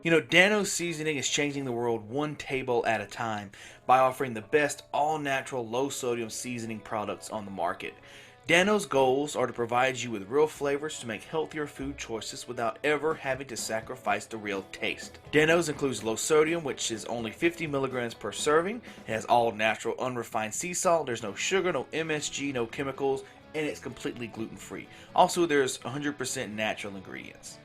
You know, Dano's Seasoning is changing the world one table at a time by offering the best all-natural, low-sodium seasoning products on the market. Dano's goals are to provide you with real flavors to make healthier food choices without ever having to sacrifice the real taste. Dano's includes low sodium, which is only 50 milligrams per serving. It has all natural, unrefined sea salt. There's no sugar, no MSG, no chemicals, and it's completely gluten-free. Also, there's 100% natural ingredients.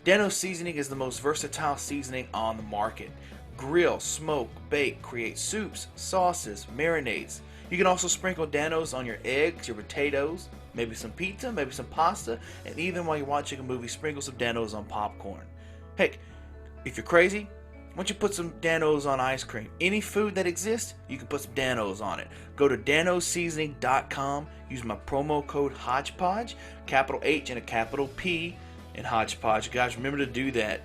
Dano's Seasoning is the most versatile seasoning on the market. Grill, smoke, bake, create soups, sauces, marinades. You can also sprinkle Dano's on your eggs, your potatoes, maybe some pizza, maybe some pasta, and even while you're watching a movie, sprinkle some Dano's on popcorn. Heck, if you're crazy, why don't you put some Dano's on ice cream? Any food that exists, you can put some Dano's on it. Go to danosseasoning.com, use my promo code HODGEPODGE, capital H and a capital P in Hodgepodge. Guys, remember to do that.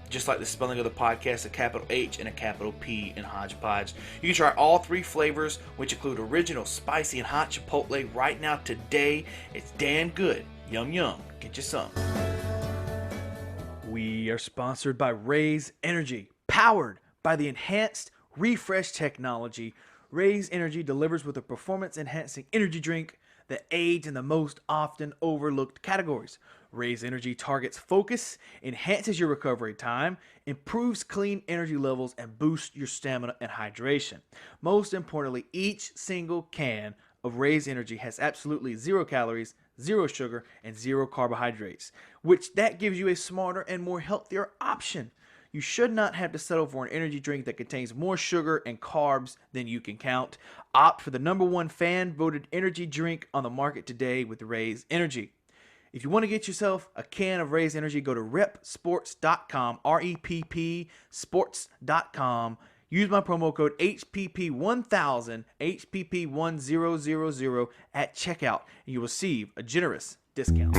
Just like the spelling of the podcast, a capital H and a capital P in Hodgepodge. You can try all three flavors, which include original, spicy, and hot chipotle right now today. It's damn good. Yum, yum. Get you some. We are sponsored by Raze Energy, powered by the enhanced refresh technology. Raze Energy delivers with a performance-enhancing energy drink that aids in the most often overlooked categories. Raze Energy targets focus, enhances your recovery time, improves clean energy levels, and boosts your stamina and hydration. Most importantly, each single can of Raze Energy has absolutely 0 calories, 0 sugar, and 0 carbohydrates, which that gives you a smarter and more healthier option. You should not have to settle for an energy drink that contains more sugar and carbs than you can count. Opt for the #1 fan-voted energy drink on the market today with Raze Energy. If you want to get yourself a can of Raze Energy, go to repsports.com, REPP sports.com. Use my promo code HPP1000, HPP1000 at checkout, and you will receive a generous discount.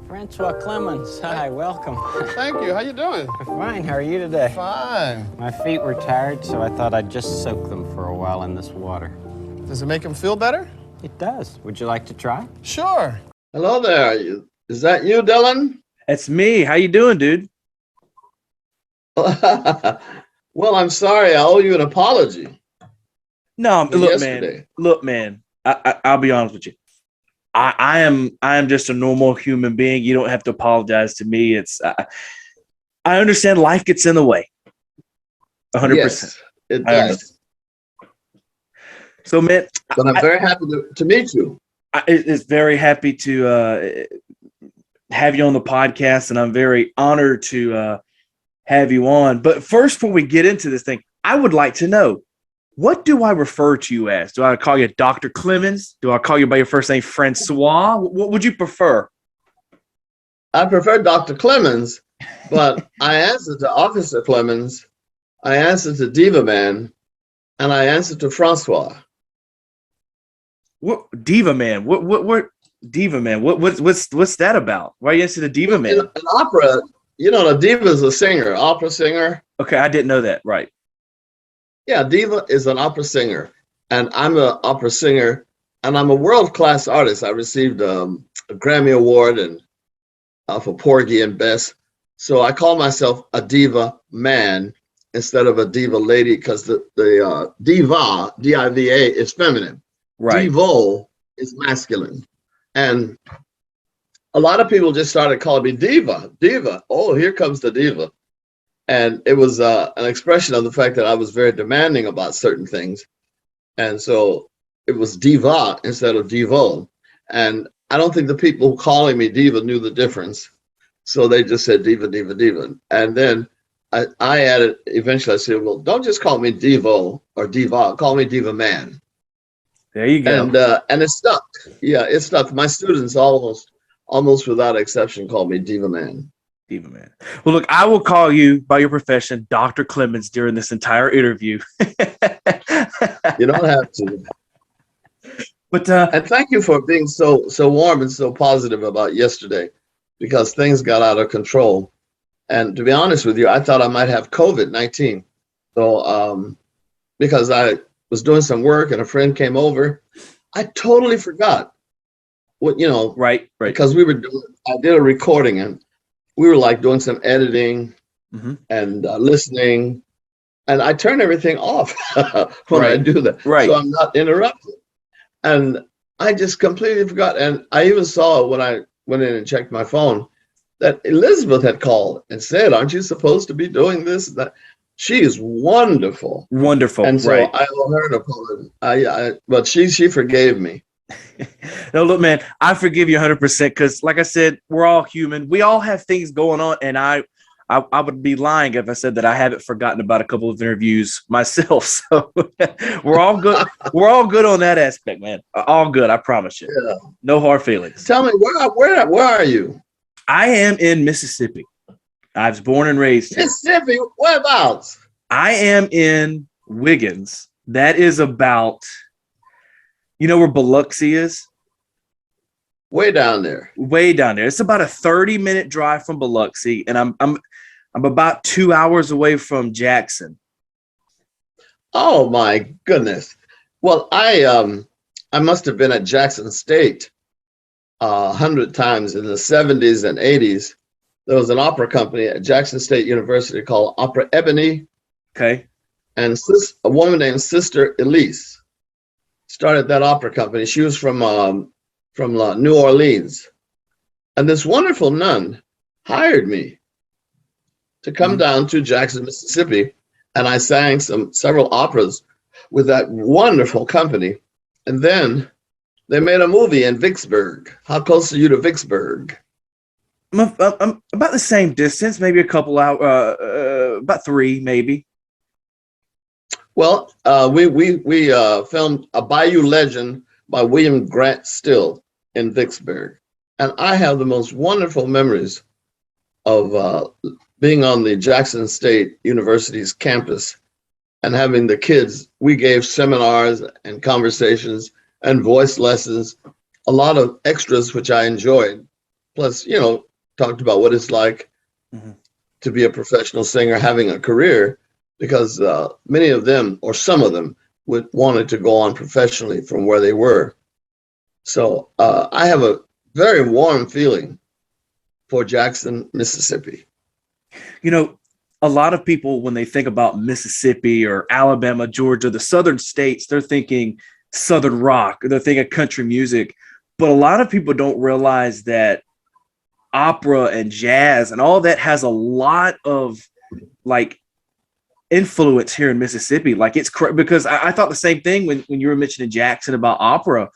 Francois Clemmons, hi, welcome. Thank you. How you doing? Fine, how are you today? Fine. My feet were tired, so I thought I'd just soak them for a while in this water. Does it make him feel better? It does. Would you like to try? Sure. Hello there. Is that you, Dylan? That's me. How you doing, dude? Well, I'm sorry. I owe you an apology. No, look, yesterday. man. Look, man. I'll be honest with you. I am just a normal human being. You don't have to apologize to me. It's I understand life gets in the way. 100%. Yes, it does. So, man, But I'm very happy to meet you. It's very happy to have you on the podcast, and I'm very honored to have you on. But first, before we get into this thing, I would like to know, what do I refer to you as? Do I call you Dr. Clemmons? Do I call you by your first name, Francois? What would you prefer? I prefer Dr. Clemmons, but I answer to Officer Clemmons, I answer to Diva Man, and I answer to Francois. What Diva Man? What Diva Man? What's that about? Why you answer to Diva Man? In opera, a diva is a singer, opera singer. Okay, I didn't know that. Right. Yeah, diva is an opera singer, and I'm an opera singer, and I'm a world-class artist. I received a Grammy Award and for Porgy and Bess. So I call myself a diva man instead of a diva lady, because the diva, D-I-V-A, is feminine. Right. Devo is masculine. And a lot of people just started calling me diva. Oh, here comes the diva. And it was an expression of the fact that I was very demanding about certain things. And so it was diva instead of devo. And I don't think the people calling me diva knew the difference. So they just said diva, diva, diva. And then I added eventually. I said, "Well, don't just call me Devo or Diva. Call me Diva Man." There you go. And it stuck. Yeah, it stuck. My students almost without exception call me Diva Man. Diva Man. Well, look, I will call you by your profession, Dr. Clemmons, during this entire interview. You don't have to. But and thank you for being so warm and so positive about yesterday, because things got out of control. And to be honest with you, I thought I might have COVID-19. So because I was doing some work and a friend came over, I totally forgot what, right. Because I did a recording and we were like doing some editing and listening, and I turn everything off when I do that. Right. So I'm not interrupted. And I just completely forgot. And I even saw when I went in and checked my phone that Elizabeth had called and said, "Aren't you supposed to be doing this?" That she is wonderful. Wonderful. And so I owe her an apology. But she forgave me. No, look, man, I forgive you 100% because, like I said, we're all human. We all have things going on, and I would be lying if I said that I haven't forgotten about a couple of interviews myself. So we're all good. We're all good on that aspect, man. All good, I promise you. Yeah. No hard feelings. Tell me, where are you? I am in Mississippi. I was born and raised here. Mississippi? Whereabouts? I am in Wiggins. That is about, you know where Biloxi is? Way down there. Way down there. It's about a 30-minute drive from Biloxi, and I'm about 2 hours away from Jackson. Oh my goodness. Well, I must have been at Jackson State 100 times in the 70s and 80s. There was an opera company at Jackson State University called Opera Ebony. Okay. And a woman named Sister Elise started that opera company. She was from New Orleans. And this wonderful nun hired me to come down to Jackson, Mississippi. And I sang several operas with that wonderful company. And then they made a movie in Vicksburg. How close are you to Vicksburg? I'm about the same distance, maybe a couple hours, about 3, maybe. Well, we filmed A Bayou Legend by William Grant Still in Vicksburg. And I have the most wonderful memories of being on the Jackson State University's campus and having the kids. We gave seminars and conversations and voice lessons, a lot of extras, which I enjoyed. Plus, talked about what it's like to be a professional singer, having a career, because many of them, or some of them, wanted to go on professionally from where they were. So I have a very warm feeling for Jackson, Mississippi. A lot of people, when they think about Mississippi or Alabama, Georgia, the southern states, they're thinking southern rock, or they're thinking country music. But a lot of people don't realize that opera and jazz and all that has a lot of influence here in Mississippi. It's because I thought the same thing when you were mentioning Jackson about opera.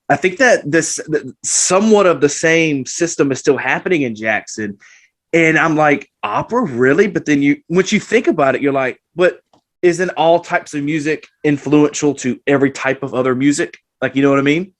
I think that this somewhat of the same system is still happening in Jackson. And I'm like, opera, really? But then once you think about it, you're like, but isn't all types of music influential to every type of other music? You know what I mean?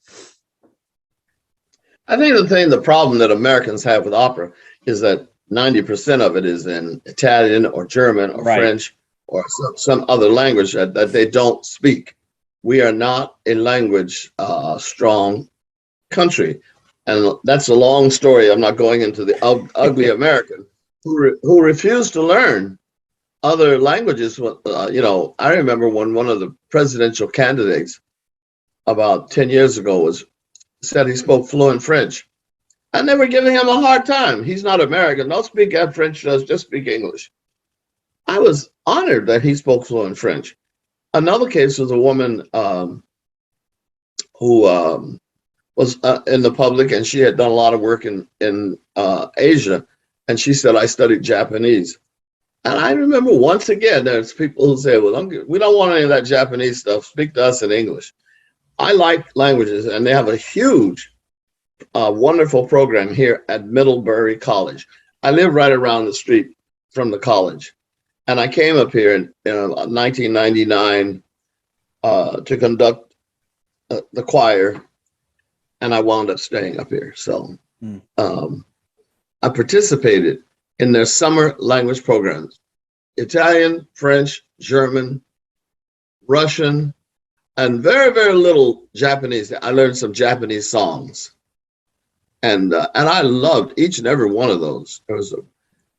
I think the problem that Americans have with opera is that 90% of it is in Italian or German or French or some other language that they don't speak. We are not a language strong country. And that's a long story. I'm not going into the ugly American who refused to learn other languages. I remember when one of the presidential candidates about 10 years ago said he spoke fluent French. And they were giving him a hard time. He's not American. Don't speak French, just speak English. I was honored that he spoke fluent French. Another case was a woman who was in the public, and she had done a lot of work in Asia. And she said, I studied Japanese. And I remember once again, there's people who say, well, we don't want any of that Japanese stuff. Speak to us in English. I like languages, and they have a huge, wonderful program here at Middlebury College. I live right around the street from the college. And I came up here in 1999 to conduct the choir, and I wound up staying up here. So I participated in their summer language programs: Italian, French, German, Russian, and very, very little Japanese. I learned some Japanese songs, and I loved each and every one of those.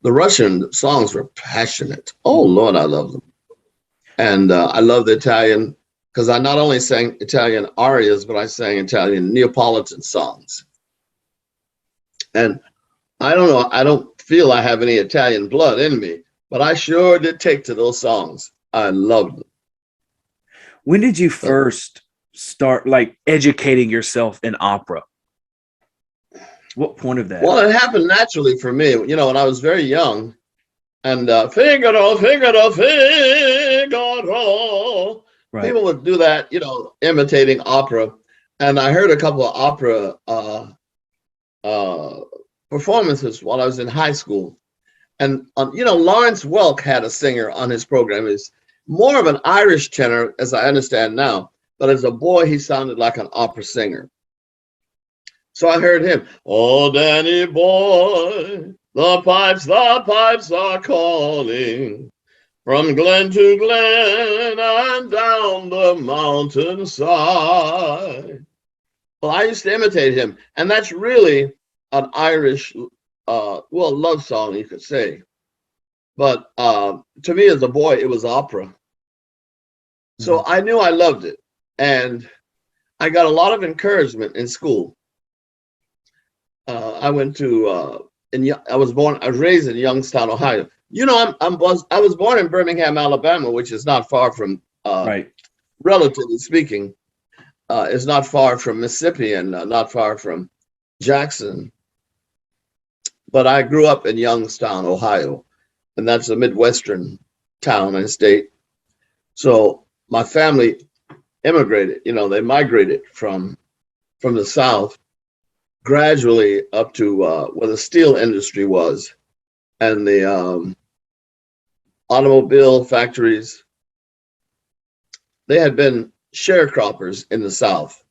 The Russian songs were passionate. Oh Lord, I love them. And I love the Italian, because I not only sang Italian arias, but I sang Italian Neapolitan songs. And I don't know, I don't feel I have any Italian blood in me, but I sure did take to those songs. I loved them. When did you first start like educating yourself in opera? What point of that? Well, it happened naturally for me. You know, when I was very young, and Figaro, Figaro, Figaro. Right. People would do that, you know, imitating opera. And I heard a couple of opera performances while I was in high school. And, you know, Lawrence Welk had a singer on his program. He's more of an Irish tenor, as I understand now. But as a boy, he sounded like an opera singer. So I heard him. Oh, Danny boy, the pipes are calling from glen to glen and down the mountainside. Well, I used to imitate him, and that's really an Irish, love song, you could say. But to me, as a boy, it was opera. So I knew I loved it, and I got a lot of encouragement in school. I went to I was raised in Youngstown, Ohio. You know, I was born in Birmingham, Alabama, which is not far from, right. Relatively speaking, is not far from Mississippi and not far from Jackson. But I grew up in Youngstown, Ohio, and that's a Midwestern town and state. So my family immigrated. You know, they migrated from the South, gradually up to where the steel industry was, and the automobile factories. They had been sharecroppers in the South,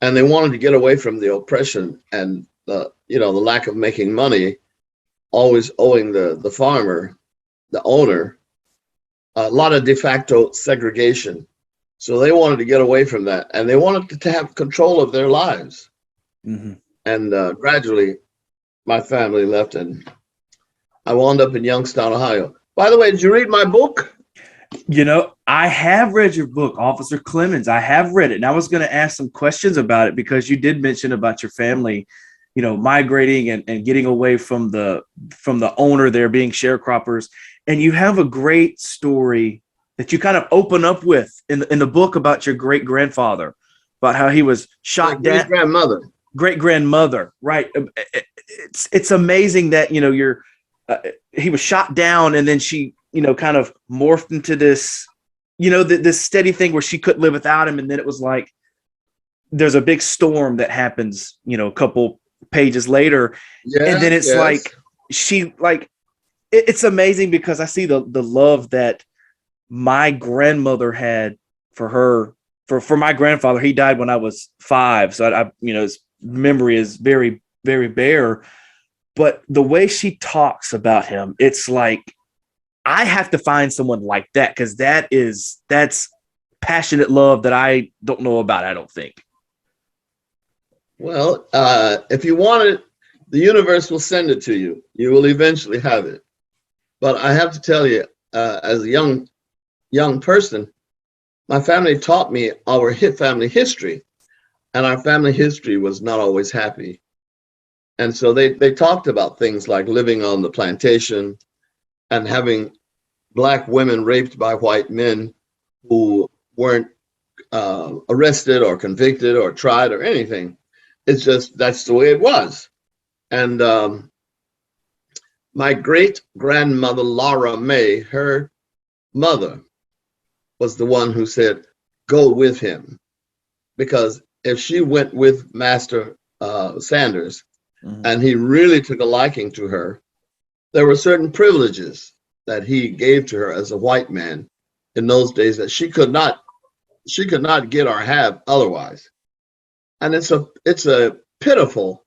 and they wanted to get away from the oppression and the lack of making money, always owing the farmer, the owner, a lot of de facto segregation. So they wanted to get away from that, and they wanted to have control of their lives. Mm-hmm. And gradually, my family left, and I wound up in Youngstown, Ohio. By the way, did you read my book? You know, I have read your book, Officer Clemmons. I have read it, and I was going to ask some questions about it because you did mention about your family, you know, migrating and getting away from the owner there, being sharecroppers. And you have a great story that you kind of open up with in the book about your great grandfather, about how he was shot down. Great grandmother, right? It's amazing that, you know, he was shot down, and then she, you know, kind of morphed into this, you know, this steady thing where she couldn't live without him, and then it was like there's a big storm that happens, you know, a couple pages later, and then it's like she like it's amazing because I see the love that my grandmother had for her, for my grandfather. He died when I was 5, so I you know, his memory is very, very bare, but the way she talks about him, it's like I have to find someone like that, because that's passionate love that I don't know about, I don't think. Well, if you want it, the universe will send it to you. You will eventually have it. But I have to tell you, as a young person, my family taught me our family history, and our family history was not always happy. And so they talked about things like living on the plantation and having Black women raped by white men who weren't arrested or convicted or tried or anything. It's just, that's the way it was. And my great grandmother, Laura May, her mother was the one who said, go with him. Because if she went with Master Sanders, and he really took a liking to her, there were certain privileges that he gave to her as a white man in those days that she could not get or have otherwise. And it's a pitiful,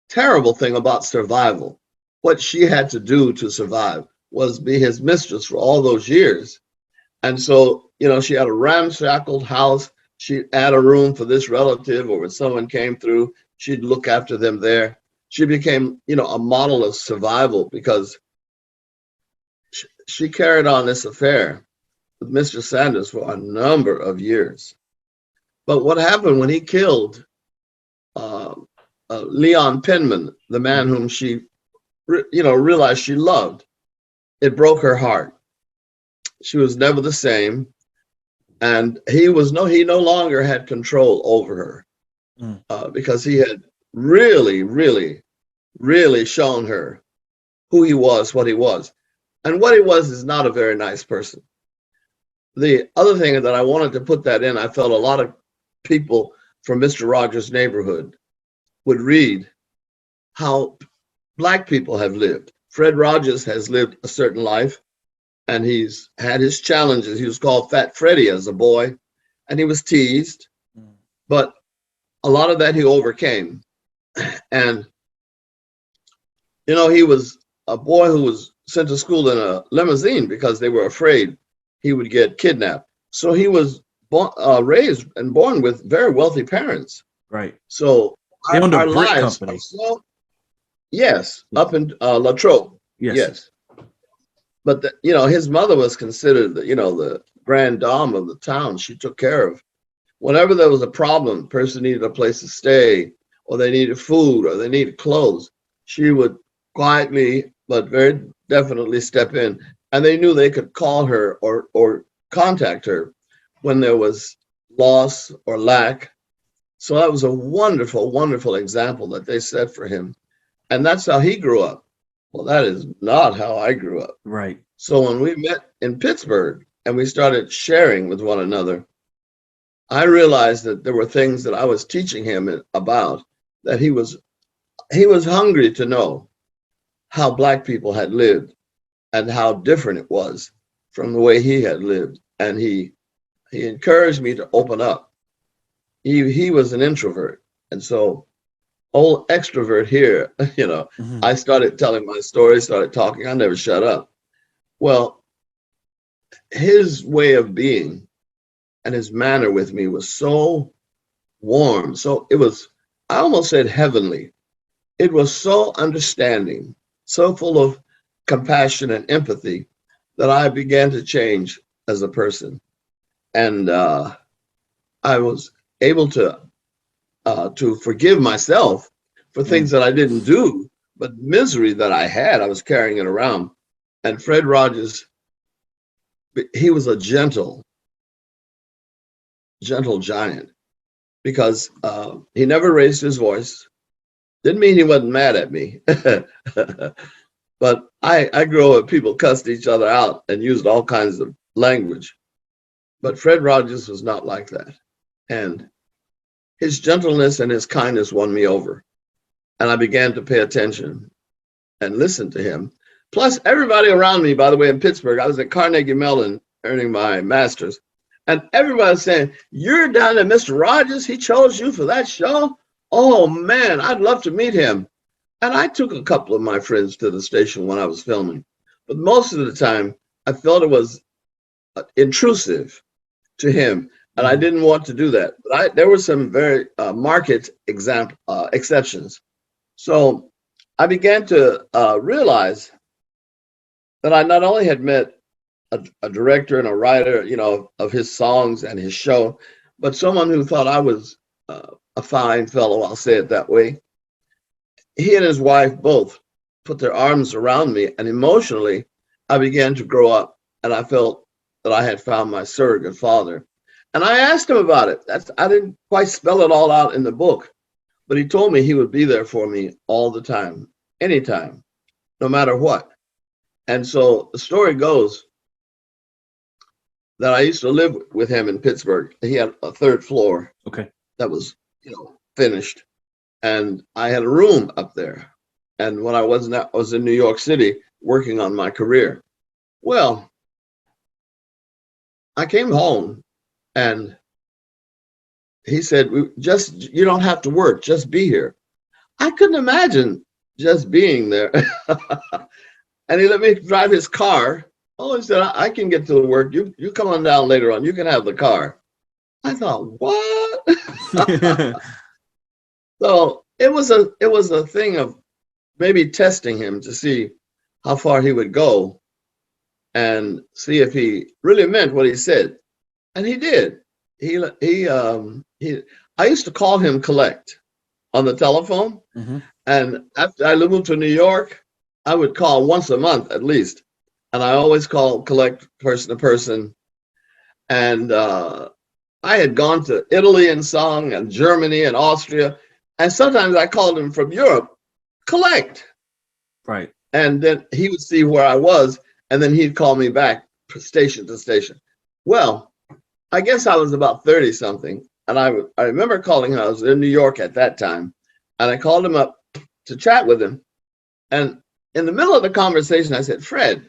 terrible thing about survival. What she had to do to survive was be his mistress for all those years. And so, she had a ramshackle house. She'd add a room for this relative, or when someone came through, she'd look after them there. She became, a model of survival because she carried on this affair with Mr. Sanders for a number of years. But what happened when he killed Leon Penman, the man whom she, realized she loved, it broke her heart. She was never the same. And he no longer had control over her because he had really, really, really shown her who he was, what he was. And what he was is not a very nice person. The other thing that I wanted to put that in, I felt a lot of people from Mr. Rogers' neighborhood would read how Black people have lived. Fred Rogers has lived a certain life, and he's had his challenges. He was called Fat Freddy as a boy, and he was teased, but a lot of that he overcame. And, he was a boy who was sent to school in a limousine because they were afraid he would get kidnapped. So he was raised and born with very wealthy parents. Right. So They owned a our brick lives company. Yes, up in Latrobe. Yes. But his mother was considered the grand dame of the town. She took care of whenever there was a problem, the person needed a place to stay, or they needed food, or they needed clothes. She would quietly but very definitely step in, and they knew they could call her or contact her when there was loss or lack. So that was a wonderful, wonderful example that they set for him. And that's how he grew up. Well, that is not how I grew up. Right. So when we met in Pittsburgh and we started sharing with one another, I realized that there were things that I was teaching him about, that he was hungry to know how Black people had lived and how different it was from the way he had lived. And he encouraged me to open up. He was an introvert. And so old extrovert here, I started telling my story, started talking. I never shut up. Well, his way of being and his manner with me was so warm. So I almost said heavenly. It was so understanding, so full of compassion and empathy that I began to change as a person. And I was able to forgive myself for things that I didn't do, but misery that I had, I was carrying it around. And Fred Rogers, he was a gentle giant, because he never raised his voice. Didn't mean he wasn't mad at me. But I grew up, people cussed each other out and used all kinds of language. But Fred Rogers was not like that. And his gentleness and his kindness won me over. And I began to pay attention and listen to him. Plus, everybody around me, by the way, in Pittsburgh, I was at Carnegie Mellon earning my master's. And everybody's saying, "You're down at Mr. Rogers? He chose you for that show? Oh, man, I'd love to meet him." And I took a couple of my friends to the station when I was filming. But most of the time, I felt it was intrusive to him. And I didn't want to do that. But there were some very marked exceptions. So I began to realize that I not only had met a director and a writer, of his songs and his show, but someone who thought I was a fine fellow, I'll say it that way. He and his wife both put their arms around me, and emotionally, I began to grow up, and I felt that I had found my surrogate father. And I asked him about it. I didn't quite spell it all out in the book, but he told me he would be there for me all the time, anytime, no matter what. And so the story goes that I used to live with him in Pittsburgh. He had a third floor. Okay. That was, finished. And I had a room up there. And when I was in New York City working on my career. Well, I came home and he said, you don't have to work, just be here. I couldn't imagine just being there. And he let me drive his car. Oh, he said, I can get to the work. You come on down later on. You can have the car. I thought, what? So it was a thing of maybe testing him to see how far he would go and see if he really meant what he said. And he did. I used to call him Collect on the telephone. Mm-hmm. And after I moved to New York, I would call once a month at least. And I always call Collect person to person. And I had gone to Italy and sung, and Germany and Austria. And sometimes I called him from Europe, Collect. Right. And then he would see where I was, and then he'd call me back station to station. Well, I guess I was about 30 something. And I remember calling him. I was in New York at that time. And I called him up to chat with him. And in the middle of the conversation, I said, Fred,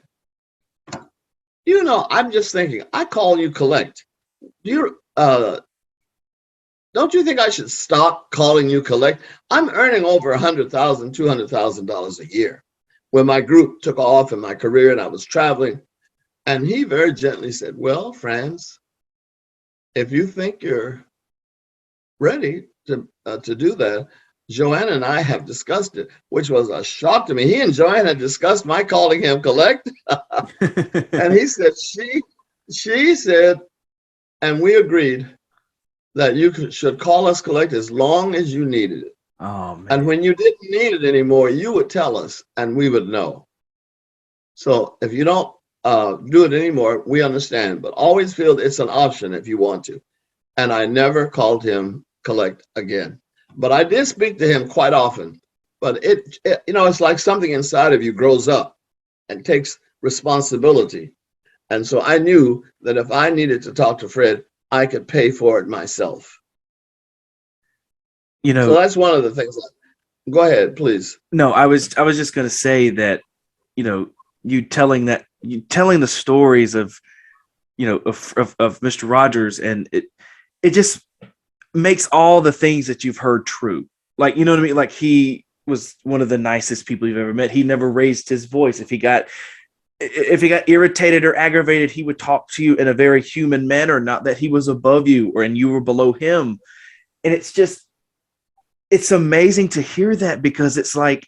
I'm just thinking, I call you Collect. Don't you think I should stop calling you Collect? I'm earning over $100,000, $200,000 a year. When my group took off in my career and I was traveling, and he very gently said, well, Franz, if you think you're ready to do that, Joanne and I have discussed it, which was a shock to me. He and Joanne had discussed my calling him Collect. And he said, she said, and we agreed that you should call us Collect as long as you needed it. Oh, man. And when you didn't need it anymore, you would tell us and we would know. So if you don't do it anymore, we understand, but always feel it's an option if you want to. And I never called him Collect again. But I did speak to him quite often. But it's like something inside of you grows up and takes responsibility. And so I knew that if I needed to talk to Fred, I could pay for it myself. So that's one of the things. Go ahead, please. No, I was just going to say that, you telling the stories of Mr. Rogers, and it just makes all the things that you've heard true. Like, you know what I mean? Like, he was one of the nicest people you've ever met. He never raised his voice. If he got irritated or aggravated, he would talk to you in a very human manner, not that he was above you and you were below him. And it's amazing to hear that, because it's like,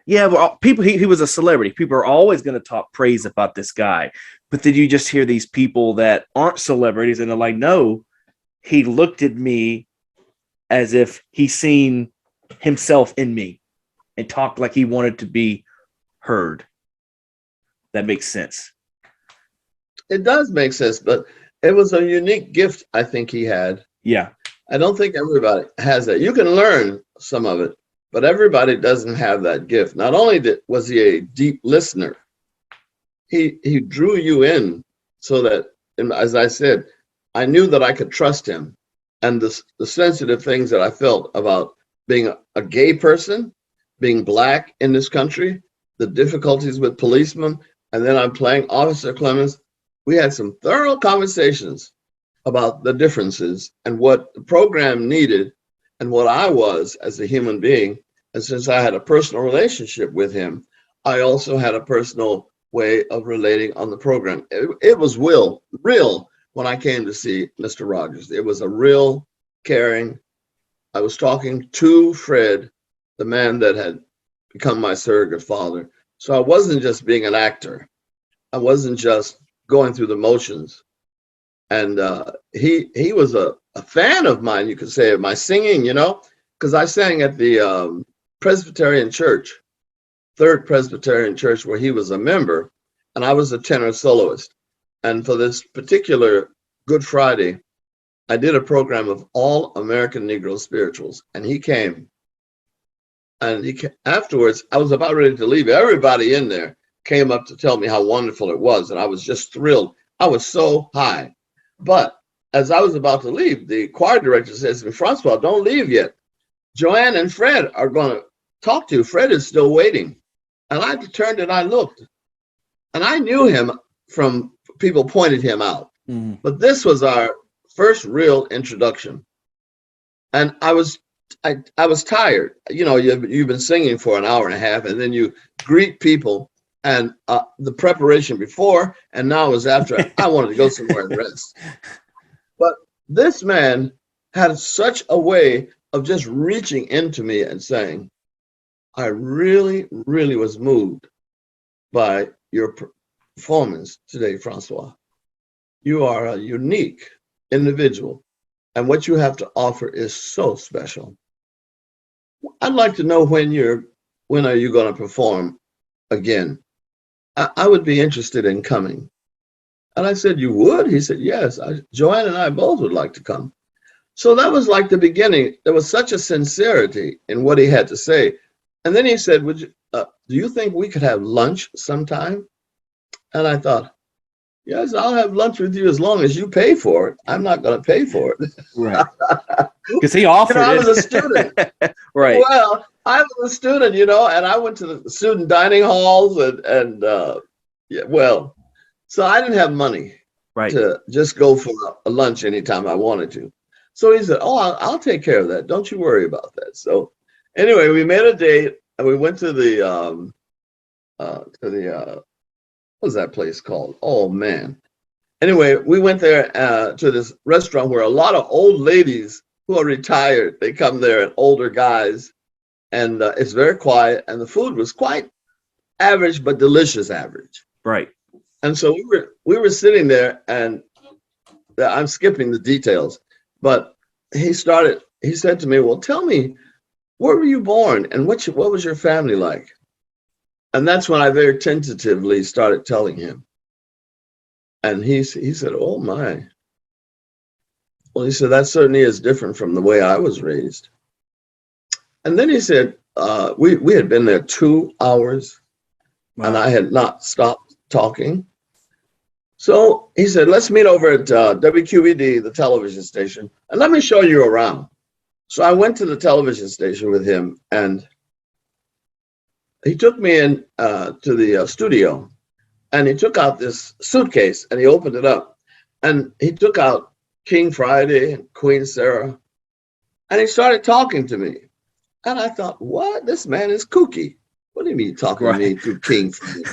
yeah, well, he was a celebrity. People are always going to talk praise about this guy. But then you just hear these people that aren't celebrities and they're like, no, he looked at me as if he seen himself in me and talked like he wanted to be heard. That makes sense. It does make sense, but it was a unique gift I think he had. Yeah. I don't think everybody has that. You can learn some of it, but everybody doesn't have that gift. Not only was he a deep listener, he drew you in so that, as I said, I knew that I could trust him. And the sensitive things that I felt about being a gay person, being Black in this country, the difficulties with policemen, and then I'm playing Officer Clemmons. We had some thorough conversations about the differences and what the program needed and what I was as a human being. And since I had a personal relationship with him, I also had a personal way of relating on the program. It was real when I came to see Mr. Rogers. It was a real caring. I was talking to Fred, the man that had become my surrogate father. So I wasn't just being an actor. I wasn't just going through the motions. And he was a fan of mine, you could say, of my singing, because I sang at the Presbyterian Church, Third Presbyterian Church, where he was a member, and I was a tenor soloist. And for this particular Good Friday, I did a program of all American Negro spirituals, and he came. And afterwards, I was about ready to leave. Everybody in there came up to tell me how wonderful it was, and I was just thrilled. I was so high. But as I was about to leave, the choir director says to me, Francois, don't leave yet. Joanne and Fred are going to talk to you. Fred is still waiting. And I turned and I looked, and I knew him. from people pointed him out. Mhm. But this was our first real introduction. And I was tired. You know, you've been singing for an hour and a half, and then you greet people, and the preparation before and now is after. I wanted to go somewhere and rest. But this man had such a way of just reaching into me and saying, I really, really was moved by your performance today, Francois. You are a unique individual, and what you have to offer is so special. I'd like to know when are you going to perform again? I would be interested in coming. And I said, you would? He said, yes. Joanne and I both would like to come. So that was like the beginning. There was such a sincerity in what he had to say. And then he said, do you think we could have lunch sometime? And I thought, yes, I'll have lunch with you as long as you pay for it. I'm not going to pay for it. Right. Because he offered I it. was a student. Right. Well, I was a student, and I went to the student dining halls and so I didn't have money Right. to just go for a lunch anytime I wanted to. So he said, oh, I'll take care of that. Don't you worry about that. So anyway, we made a date and we went to the what's that place called? Oh man. Anyway, we went there to this restaurant where a lot of old ladies who are retired, they come there, and older guys, and it's very quiet, and the food was quite average but delicious average. Right. And so we were sitting there, and I'm skipping the details, but he said to me, well, tell me, where were you born and what was your family like? And that's when I very tentatively started telling him. And he said, oh my. Well, he said, that certainly is different from the way I was raised. And then he said, we had been there 2 hours. Wow. And I had not stopped talking. So he said, let's meet over at WQED, the television station, and let me show you around. So I went to the television station with him, and he took me in to the studio, and he took out this suitcase, and he opened it up, and he took out King Friday and Queen Sarah, and he started talking to me. And I thought, what? This man is kooky. What do you mean talking to me through King Friday?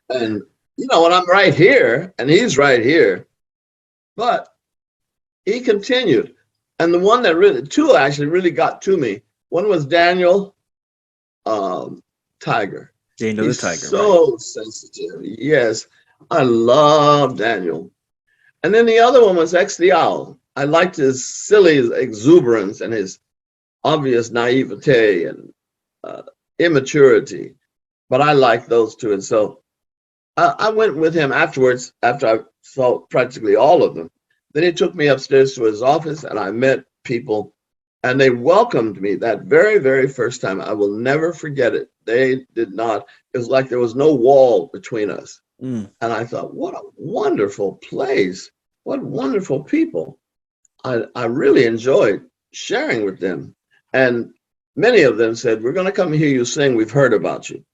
And when I'm right here and he's right here. But he continued. And the one that two actually really got to me. One was Daniel Tiger. Daniel the Tiger. So sensitive. Yes. I love Daniel. And then the other one was X the Owl. I liked his silly exuberance and his obvious naivete and immaturity. But I liked those two. And so I went with him afterwards, after I saw practically all of them. Then he took me upstairs to his office, and I met people, and they welcomed me that very, very first time. I will never forget it. They did not. It was like there was no wall between us. And I thought, what a wonderful place. What wonderful people. I really enjoyed sharing with them. And many of them said, we're going to come hear you sing. We've heard about you.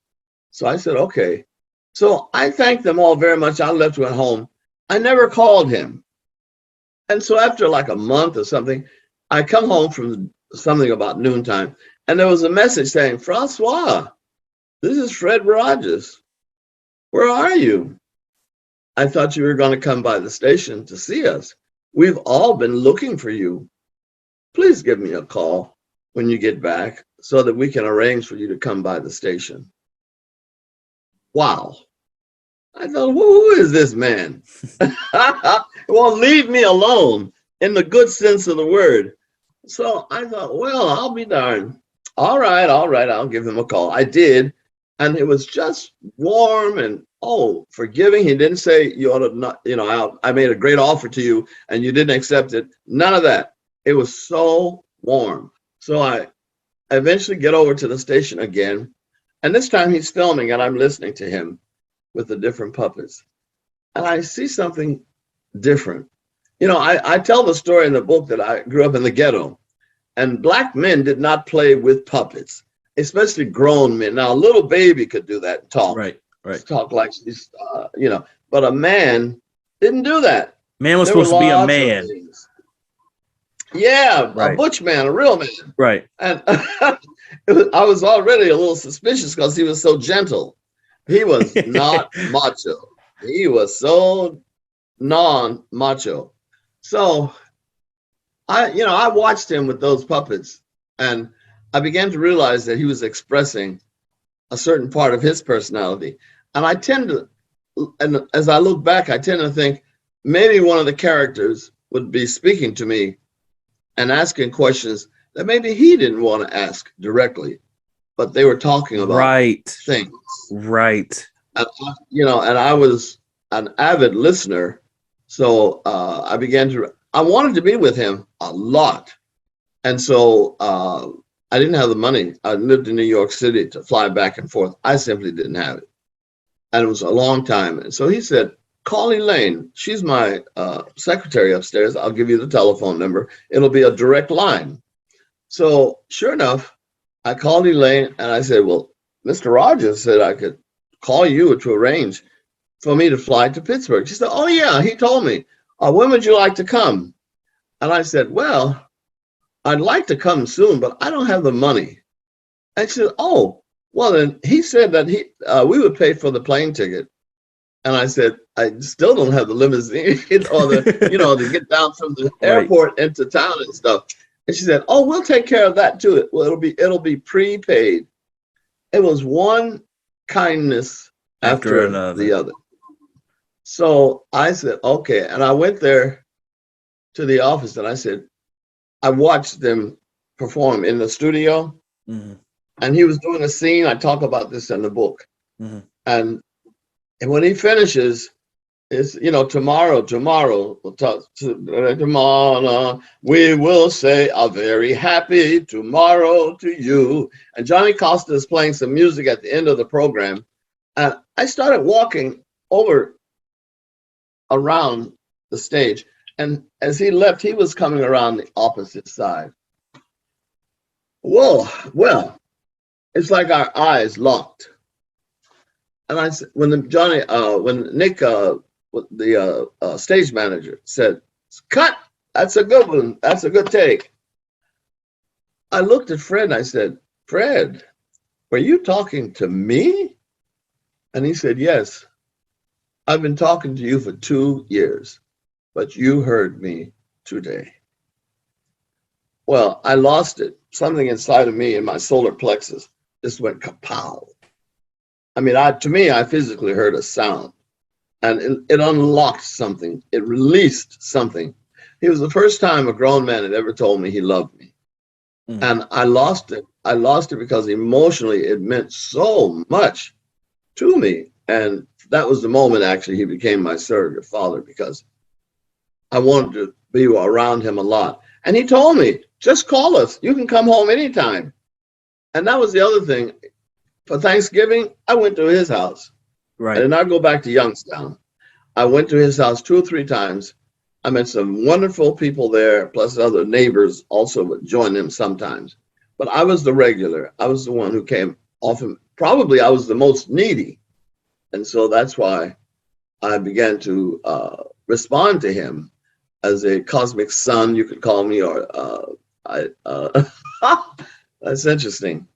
So I said, okay. So I thanked them all very much. I left, went home. I never called him. And so after like a month or something, I come home from something about noontime, and there was a message saying, Francois, this is Fred Rogers. Where are you? I thought you were going to come by the station to see us. We've all been looking for you. Please give me a call when you get back so that we can arrange for you to come by the station. Wow. I thought, who is this man? Well, leave me alone in the good sense of the word. So I thought, well, I'll be darned. All right, I'll give him a call. I did. And it was just warm and, forgiving. He didn't say, you ought to not, I made a great offer to you and you didn't accept it. None of that. It was so warm. So I eventually get over to the station again. And this time he's filming and I'm listening to him with the different puppets. And I see something different. I tell the story in the book that I grew up in the ghetto, and black men did not play with puppets, especially grown men. Now, a little baby could do that and talk. Right. Talk like, But a man didn't do that. Man was There were supposed to be a lots of man. things. Yeah, a Right. butch man, a real man. Right. And I was already a little suspicious because he was so gentle. He was not macho. He was so non-macho. So I watched him with those puppets, and I began to realize that he was expressing a certain part of his personality. And and as I look back, I tend to think maybe one of the characters would be speaking to me and asking questions that maybe he didn't want to ask directly, but they were talking about things. Right. And, and I was an avid listener. So I wanted to be with him a lot. And so I didn't have the money. I lived in New York City to fly back and forth. I simply didn't have it. And it was a long time. And so he said, call Elaine. She's my secretary upstairs. I'll give you the telephone number. It'll be a direct line. So sure enough, I called Elaine and I said, well, Mr. Rogers said I could call you to arrange for me to fly to Pittsburgh. She said, oh yeah, he told me. When would you like to come? And I said, well, I'd like to come soon, but I don't have the money. And she said, oh, well, then he said that we would pay for the plane ticket. And I said, I still don't have the limousine or to get down from the airport into town and stuff. And she said, oh, we'll take care of that too. Well, it'll be prepaid. It was one kindness after the other. So I said, okay. And I went there to the office and I said, I watched them perform in the studio. Mm-hmm. And he was doing a scene. I talk about this in the book. Mm-hmm. And when he finishes, it's, tomorrow, we'll talk tomorrow. We will say a very happy tomorrow to you. And Johnny Costa is playing some music at the end of the program. And I started walking around the stage. And as he left, he was coming around the opposite side. Whoa, well, it's like our eyes locked. And I said, when Nick, the stage manager, said, cut, that's a good one. That's a good take. I looked at Fred and I said, Fred, were you talking to me? And he said, yes, I've been talking to you for 2 years, but you heard me today. Well, I lost it. Something inside of me in my solar plexus just went kapow. I mean, to me, I physically heard a sound, and it unlocked something. It released something. It was the first time a grown man had ever told me he loved me. Mm. And I lost it. I lost it because emotionally it meant so much to me. And that was the moment, actually, he became my surrogate father, because I wanted to be around him a lot. And he told me, just call us. You can come home anytime. And that was the other thing. For Thanksgiving, I went to his house. Right. I did not go back to Youngstown. I went to his house 2 or 3 times. I met some wonderful people there, plus other neighbors also would join them sometimes. But I was the regular. I was the one who came often. Probably I was the most needy. And so that's why I began to respond to him as a cosmic son, you could call me, or that's interesting.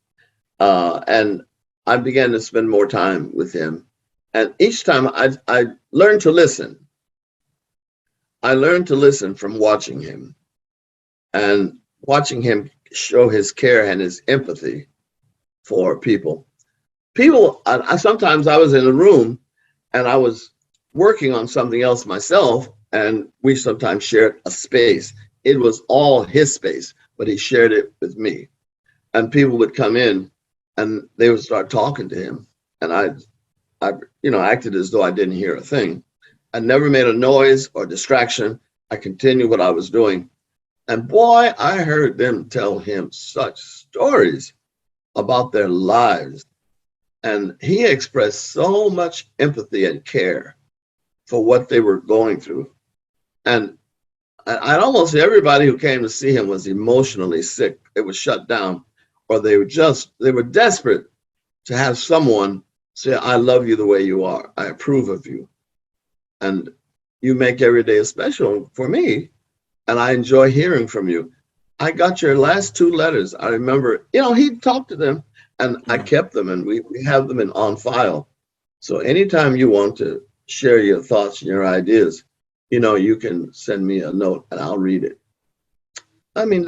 And I began to spend more time with him. And each time I learned to listen. I learned to listen from watching him, and watching him show his care and his empathy for people. Sometimes I was in a room and I was working on something else myself, and we sometimes shared a space. It was all his space, but he shared it with me. And people would come in and they would start talking to him. And I acted as though I didn't hear a thing. I never made a noise or distraction. I continued what I was doing. And boy, I heard them tell him such stories about their lives. And he expressed so much empathy and care for what they were going through. And almost everybody who came to see him was emotionally sick. It was shut down, or they were desperate to have someone say, I love you the way you are. I approve of you. and you make every day special for me, and I enjoy hearing from you. I got your last two letters. I remember, he talked to them, and I kept them, and we have them on file. So anytime you want to share your thoughts and your ideas, you can send me a note and I'll read it. I mean,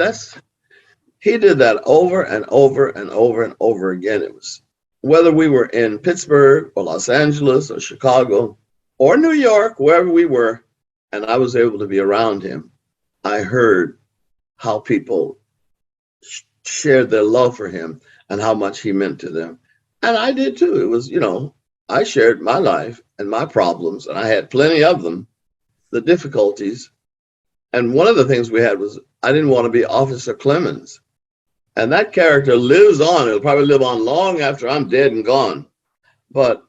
he did that over and over and over and over again. It was whether we were in Pittsburgh or Los Angeles or Chicago or New York, wherever we were, and I was able to be around him. I heard how people shared their love for him and how much he meant to them. And I did too. It was, I shared my life and my problems, and I had plenty of them, the difficulties. And one of the things we had was I didn't want to be Officer Clemmons. And that character lives on. It'll probably live on long after I'm dead and gone. But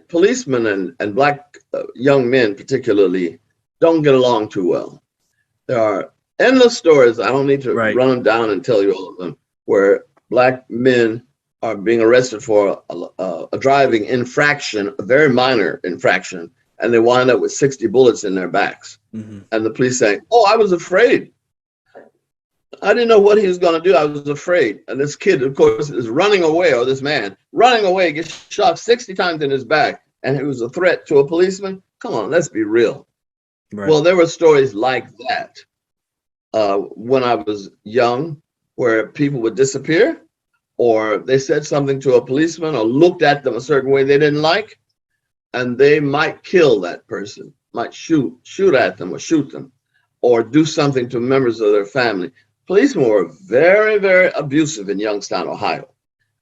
policemen and black young men particularly don't get along too well. There are endless stories. I don't need to run them down and tell you all of them, where black men are being arrested for a driving infraction, a very minor infraction, and they wind up with 60 bullets in their backs. Mm-hmm. And the police saying, "Oh, I was afraid. I didn't know what he was going to do. I was afraid." And this kid, of course, is running away, or this man running away, gets shot 60 times in his back, and it was a threat to a policeman. Come on, let's be real. Right. Well, there were stories like that when I was young, where people would disappear, or they said something to a policeman or looked at them a certain way they didn't like, and they might kill that person, might shoot at them or shoot them, or do something to members of their family. Policemen were very, very abusive in Youngstown, Ohio.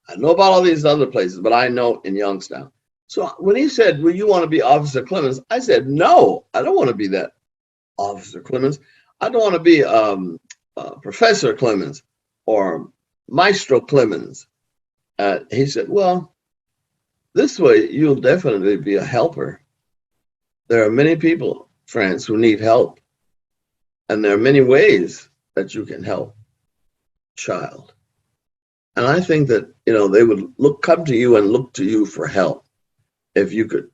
I know about all these other places, but I know in Youngstown. So when he said, "Well, you want to be Officer Clemmons?" I said, "No, I don't want to be that Officer Clemmons. I don't want to be Professor Clemmons or Maestro Clemmons." He said, "Well, this way you'll definitely be a helper. There are many people, friends, who need help. And there are many ways that you can help child." And I think that, they would come to you and look to you for help if you could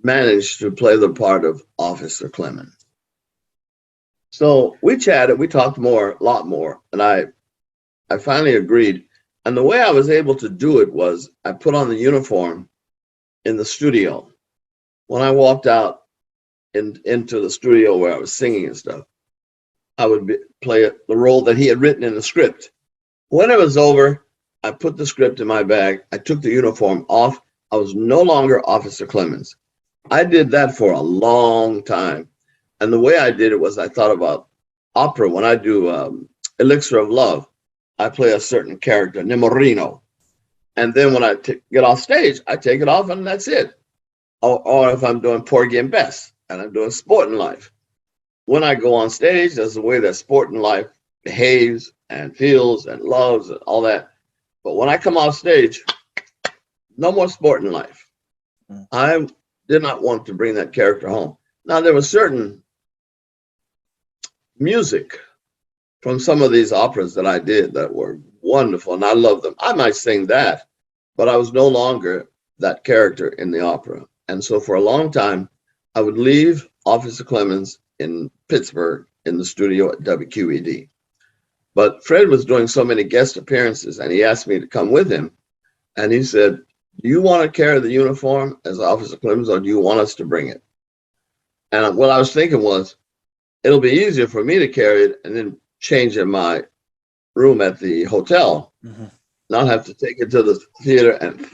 manage to play the part of Officer Clemmons. So we chatted, we talked a lot more, and I finally agreed. And the way I was able to do it was I put on the uniform in the studio. When I walked out into the studio where I was singing and stuff, I would play the role that he had written in the script. When it was over, I put the script in my bag. I took the uniform off. I was no longer Officer Clemmons. I did that for a long time. And the way I did it was I thought about opera. When I do Elixir of Love, I play a certain character, Nemorino. And then when I get off stage, I take it off and that's it. Or if I'm doing Porgy and Bess and I'm doing Sport in Life. When I go on stage, there's the way that Sport in Life behaves and feels and loves and all that. But when I come off stage, no more Sport in Life. I did not want to bring that character home. Now, there was certain music from some of these operas that I did that were wonderful, and I love them. I might sing that, but I was no longer that character in the opera. And so for a long time, I would leave Officer Clemmons in Pittsburgh in the studio at WQED. But Fred was doing so many guest appearances, and he asked me to come with him. And he said, "Do you want to carry the uniform as Officer Clemmons, or do you want us to bring it?" And what I was thinking was, it'll be easier for me to carry it and then change in my room at the hotel, not have to take it to the theater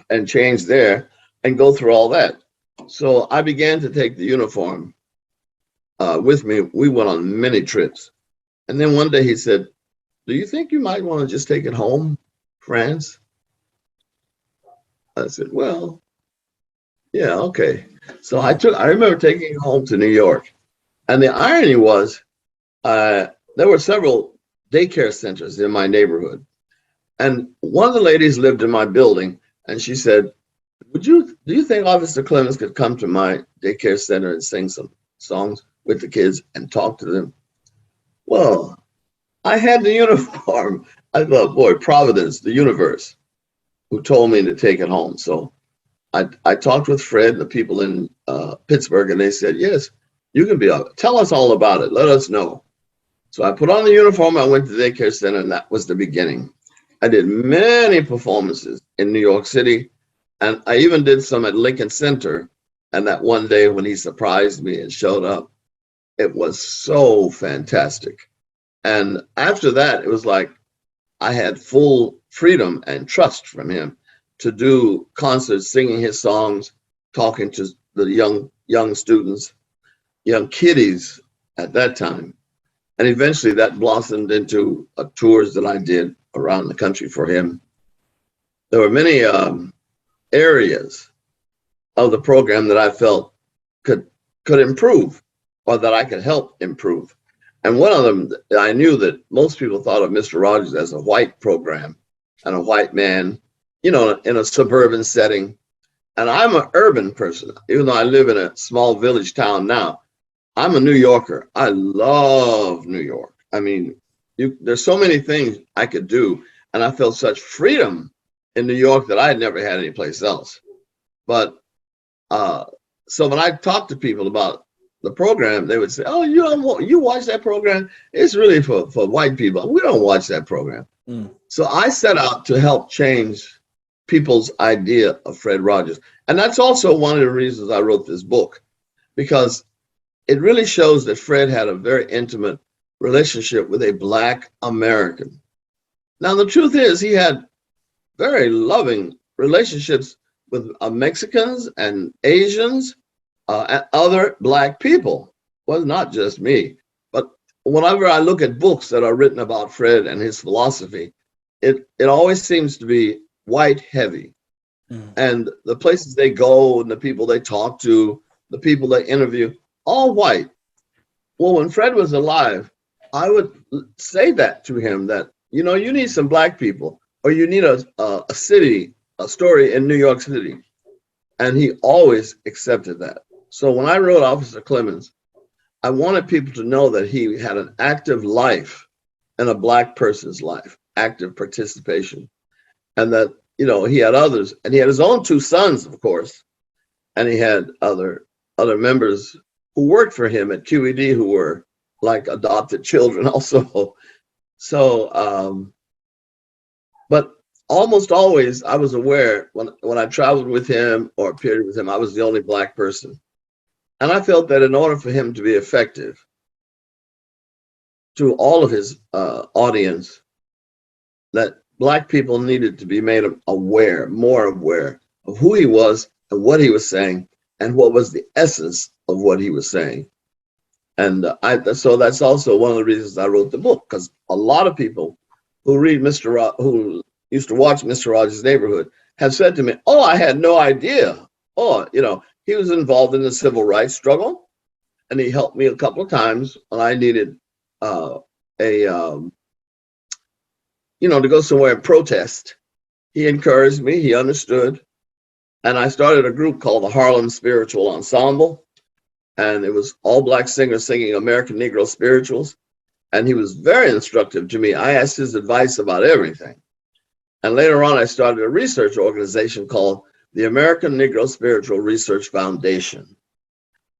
and change there and go through all that. So I began to take the uniform with me. We went on many trips. And then one day he said, "Do you think you might want to just take it home, France?" I said, "Well, yeah, okay." So I remember taking it home to New York. And the irony was, there were several daycare centers in my neighborhood. And one of the ladies lived in my building, and she said, do you think Officer Clemmons could come to my daycare center and sing some songs with the kids and talk to them? Well, I had the uniform. I thought, boy, Providence, the universe, who told me to take it home. So I talked with Fred, the people in Pittsburgh, and they said, yes, you can be up. Tell us all about it. Let us know. So I put on the uniform. I went to the daycare center, and that was the beginning. I did many performances in New York City, and I even did some at Lincoln Center. And that one day when he surprised me and showed up, it was so fantastic. And after that, it was like I had full freedom and trust from him to do concerts, singing his songs, talking to the young students, young kiddies at that time. And eventually that blossomed into tours that I did around the country for him. There were many areas of the program that I felt could improve, or that I could help improve. And one of them, I knew that most people thought of Mr. Rogers as a white program and a white man, you know, in a suburban setting. And I'm an urban person, even though I live in a small village town now. I'm a New Yorker. I love New York. I mean, there's so many things I could do, and I felt such freedom in New York that I had never had anyplace else. But so when I talk to people about the program, they would say, "Oh, you watch that program? It's really for white people. We don't watch that program." So I set out to help change people's idea of Fred Rogers, and that's also one of the reasons I wrote this book, because it really shows that Fred had a very intimate relationship with a Black American. Now, the truth is, he had very loving relationships with Mexicans and Asians and other Black people. Well, not just me, but whenever I look at books that are written about Fred and his philosophy, it always seems to be white heavy. And the places they go and the people they talk to, the people they interview, all white. Well, when Fred was alive, I would say that to him, that, you know, you need some Black people, or you need a story in New York City. And he always accepted that. So when I wrote Officer Clemmons, I wanted people to know that he had an active life in a Black person's life, active participation. And that, you know, he had others, and he had his own two sons, of course, and he had other members who worked for him at QED who were like adopted children also. So, but almost always I was aware when I traveled with him or appeared with him, I was the only Black person. And I felt that in order for him to be effective to all of his audience, that Black people needed to be made aware, more aware of who he was and what he was saying and what was the essence of what he was saying. And so that's also one of the reasons I wrote the book, because a lot of people who read who used to watch Mr. Rogers' Neighborhood have said to me, "Oh, I had no idea. Oh, you know, he was involved in the civil rights struggle, and he helped me a couple of times when I needed to go somewhere and protest. He encouraged me. He understood, and I started a group called the Harlem Spiritual Ensemble." And it was all Black singers singing American Negro spirituals. And he was very instructive to me. I asked his advice about everything. And later on, I started a research organization called the American Negro Spiritual Research Foundation.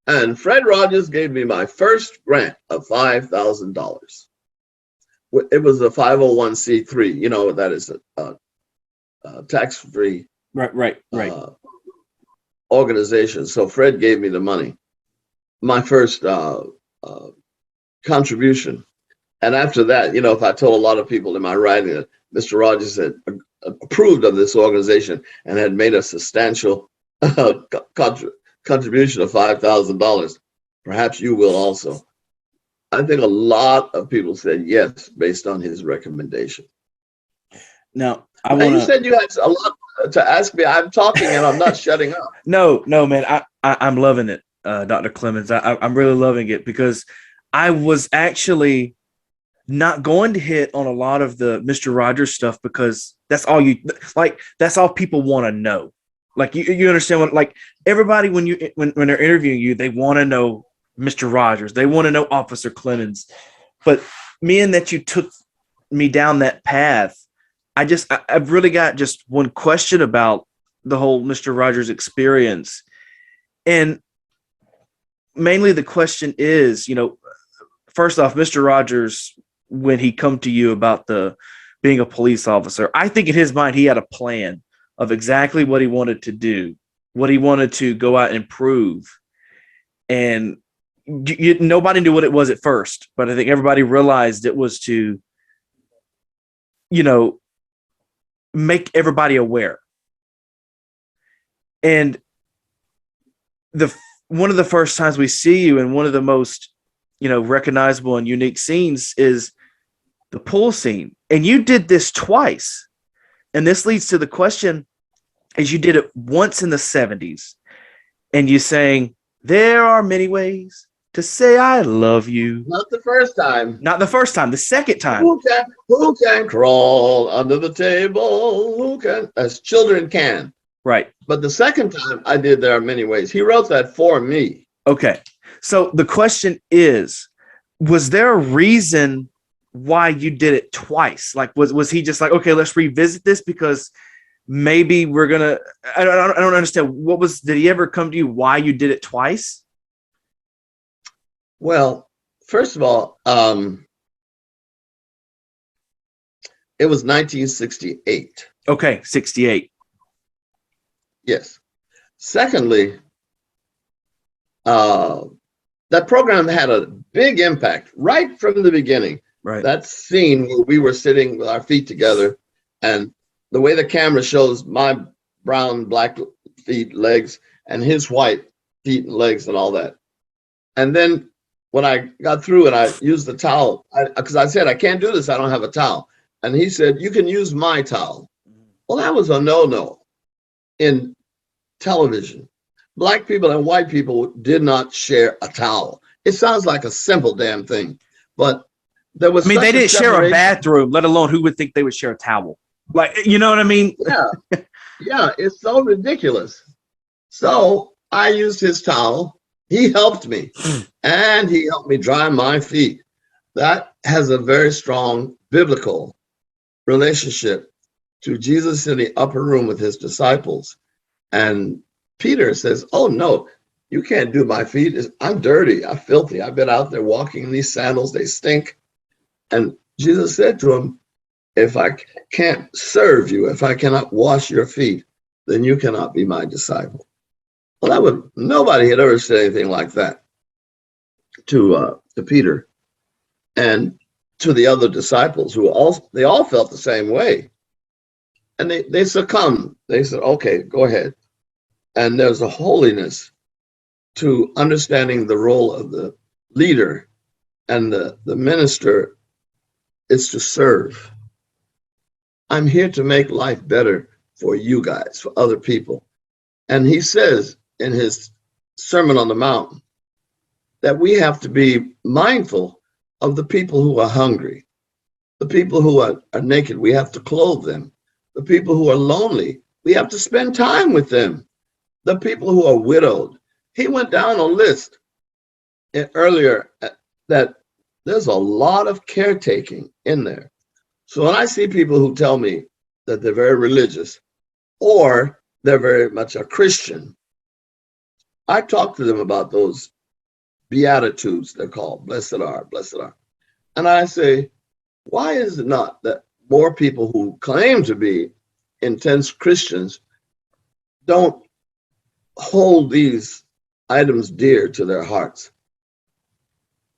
And Fred Rogers gave me my first grant of $5,000. It was a 501c3, you know, that is a tax-free Right. organization. So Fred gave me the money. My first contribution. And after that, you know, if I told a lot of people in my writing that Mr. Rogers had approved of this organization and had made a substantial contribution of $5,000, perhaps you will also. I think a lot of people said yes based on his recommendation. Now, you said you had a lot to ask me. I'm talking and I'm not shutting up. No, man. I'm loving it. Dr. Clemmons. I'm really loving it, because I was actually not going to hit on a lot of the Mr. Rogers stuff, because that's all people want to know. Like you understand what, like, everybody when they're interviewing you, they want to know Mr. Rogers. They want to know Officer Clemmons. But being that you took me down that path, I've really got just one question about the whole Mr. Rogers experience. And mainly the question is, first off, Mr. Rogers, when he come to you about being a police officer, I think in his mind he had a plan of exactly what he wanted to do, what he wanted to go out and prove. And nobody knew what it was at first, but I think everybody realized it was to, make everybody aware. And one of the first times we see you, and one of the most, recognizable and unique scenes is the pool scene. And you did this twice. And this leads to the question, is you did it once in the 70s, and you sang, "There are many ways to say I love you." Not the first time. Not the first time, the second time. Who can crawl under the table? Who can, as children can. Right. But the second time I did There Are Many Ways. He wrote that for me. Okay. So the question is, was there a reason why you did it twice? Like, was he just like, okay, let's revisit this because maybe we're gonna, I don't understand. Did he ever come to you why you did it twice? Well, first of all, it was 1968. Okay, 68. Yes. Secondly, that program had a big impact right from the beginning. Right. That scene where we were sitting with our feet together, and the way the camera shows my brown, black feet, legs, and his white feet and legs and all that. And then when I got through and I used the towel, because I said, I can't do this, I don't have a towel. And he said, you can use my towel. Well, that was a no-no in television. Black people and white people did not share a towel. It sounds like a simple damn thing, but there was. I mean, they didn't share a bathroom, let alone who would think they would share a towel. Like, you know what I mean? Yeah, yeah, it's so ridiculous. So I used his towel. He helped me, and he helped me dry my feet. That has a very strong biblical relationship to Jesus in the upper room with his disciples. And Peter says, oh, no, you can't do my feet. I'm dirty. I'm filthy. I've been out there walking in these sandals. They stink. And Jesus said to him, if I can't serve you, if I cannot wash your feet, then you cannot be my disciple. Well, nobody had ever said anything like that to Peter and to the other disciples they all felt the same way. And they succumbed. They said, okay, go ahead. And there's a holiness to understanding the role of the leader, and the minister is to serve. I'm here to make life better for you guys, for other people. And he says in his Sermon on the Mount that we have to be mindful of the people who are hungry, the people who are naked, we have to clothe them, the people who are lonely, we have to spend time with them, the people who are widowed. He went down a list earlier that there's a lot of caretaking in there. So when I see people who tell me that they're very religious or they're very much a Christian, I talk to them about those Beatitudes, they're called, blessed are, blessed are. And I say, why is it not that more people who claim to be intense Christians don't hold these items dear to their hearts?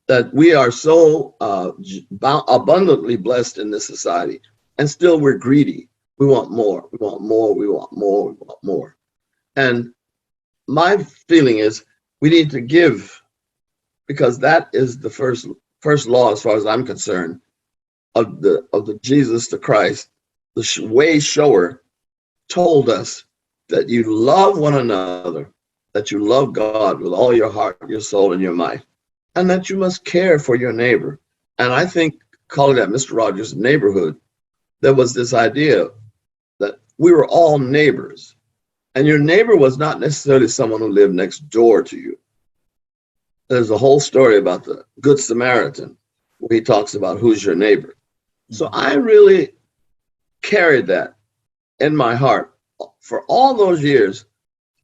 That we are so abundantly blessed in this society, and still we're greedy. We want more, we want more, we want more, we want more. And my feeling is we need to give, because that is the first law, as far as I'm concerned, of the Jesus the Christ. The way shower told us that you love one another, that you love God with all your heart, your soul, and your might, and that you must care for your neighbor. And I think, calling that Mr. Rogers' neighborhood, there was this idea that we were all neighbors. And your neighbor was not necessarily someone who lived next door to you. There's a whole story about the Good Samaritan, where he talks about who's your neighbor. So I really carried that in my heart, for all those years,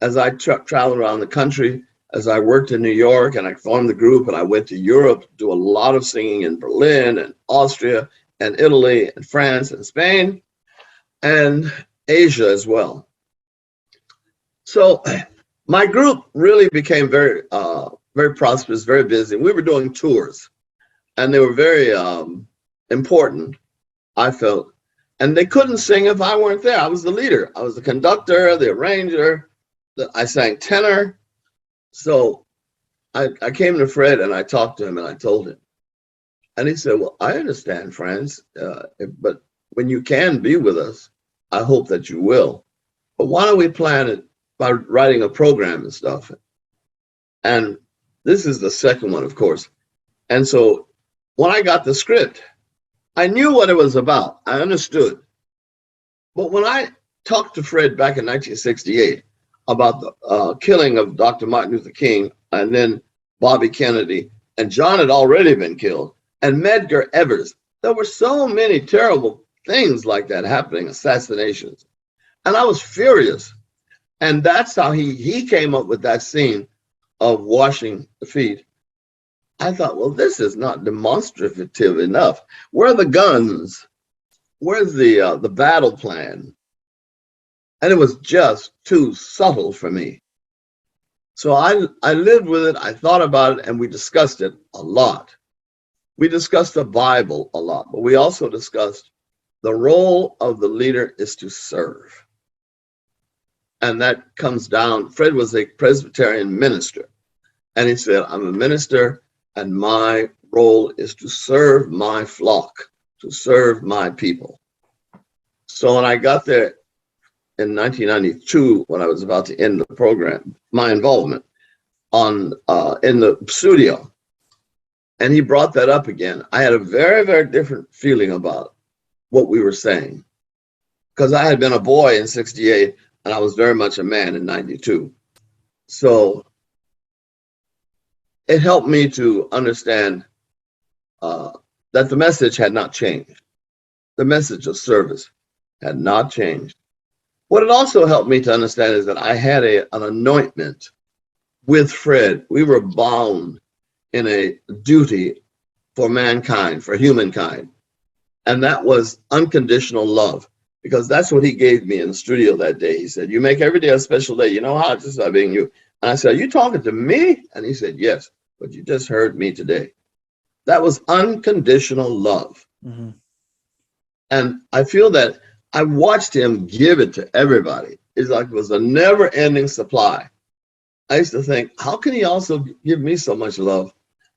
as I traveled around the country, as I worked in New York and I formed the group and I went to Europe, do a lot of singing in Berlin and Austria and Italy and France and Spain and Asia as well. So my group really became very prosperous, very busy. We were doing tours and they were very important, I felt. And they couldn't sing if I weren't there. I was the leader. I was the conductor, the arranger. I sang tenor. So I came to Fred and I talked to him and I told him. And he said, well, I understand, Franz, but when you can be with us, I hope that you will. But why don't we plan it by writing a program and stuff? And this is the second one, of course. And so when I got the script, I knew what it was about. I understood. But when I talked to Fred back in 1968 about the killing of Dr. Martin Luther King and then Bobby Kennedy, and John had already been killed, and Medgar Evers, there were so many terrible things like that happening, assassinations. And I was furious. And that's how he came up with that scene of washing the feet. I thought, well, this is not demonstrative enough. Where are the guns? Where's the battle plan? And it was just too subtle for me. So I lived with it, I thought about it, and we discussed it a lot. We discussed the Bible a lot, but we also discussed the role of the leader is to serve. And that comes down, Fred was a Presbyterian minister. And he said, I'm a minister and my role is to serve my flock, to serve my people. So when I got there in 1992, when I was about to end the program, my involvement in the studio, and he brought that up again, I had a very, very different feeling about what we were saying. Because I had been a boy in 68 and I was very much a man in 92. So it helped me to understand that the message had not changed. The message of service had not changed. What it also helped me to understand is that I had an anointment with Fred. We were bound in a duty for mankind, for humankind. And that was unconditional love, because that's what he gave me in the studio that day. He said, you make every day a special day. You know how? Just by being you. And I said, are you talking to me? And he said, yes, but you just heard me today. That was unconditional love. Mm-hmm. And I feel that I watched him give it to everybody. It's like it was a never ending supply. I used to think, how can he also give me so much love?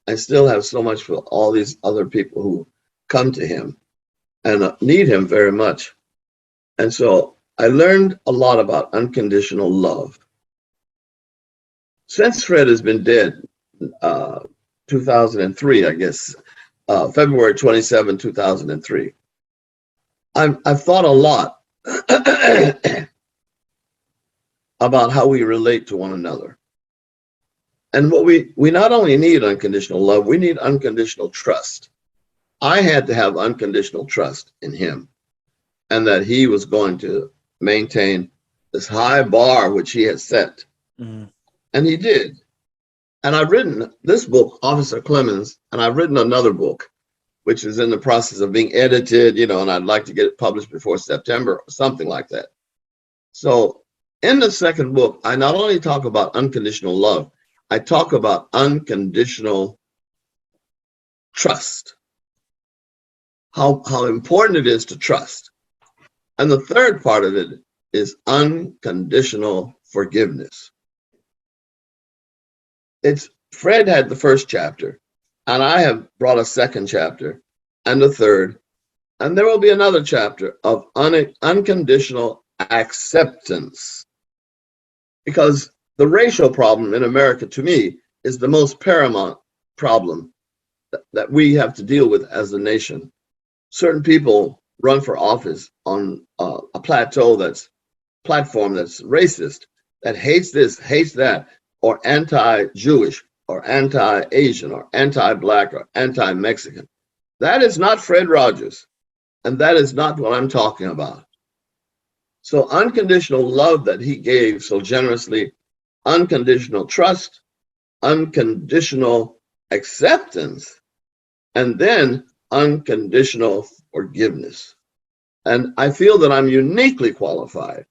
I still have so much for all these other people who come to him and need him very much. And so I learned a lot about unconditional love. Since Fred has been dead, 2003, I guess, February 27, 2003, I've thought a lot about how we relate to one another. And what we not only need unconditional love, we need unconditional trust. I had to have unconditional trust in him and that he was going to maintain this high bar which he had set. Mm-hmm. And he did. And I've written this book, Officer Clemmons, and I've written another book, which is in the process of being edited, and I'd like to get it published before September or something like that. So in the second book, I not only talk about unconditional love, I talk about unconditional trust, how important it is to trust. And the third part of it is unconditional forgiveness. Fred had the first chapter, and I have brought a second chapter and a third, and there will be another chapter of unconditional acceptance. Because the racial problem in America, to me, is the most paramount problem that we have to deal with as a nation. Certain people run for office on a platform that's racist, that hates this, hates that, or anti-Jewish, or anti-Asian, or anti-Black, or anti-Mexican. That is not Fred Rogers, and that is not what I'm talking about. So unconditional love that he gave so generously, unconditional trust, unconditional acceptance, and then unconditional forgiveness. And I feel that I'm uniquely qualified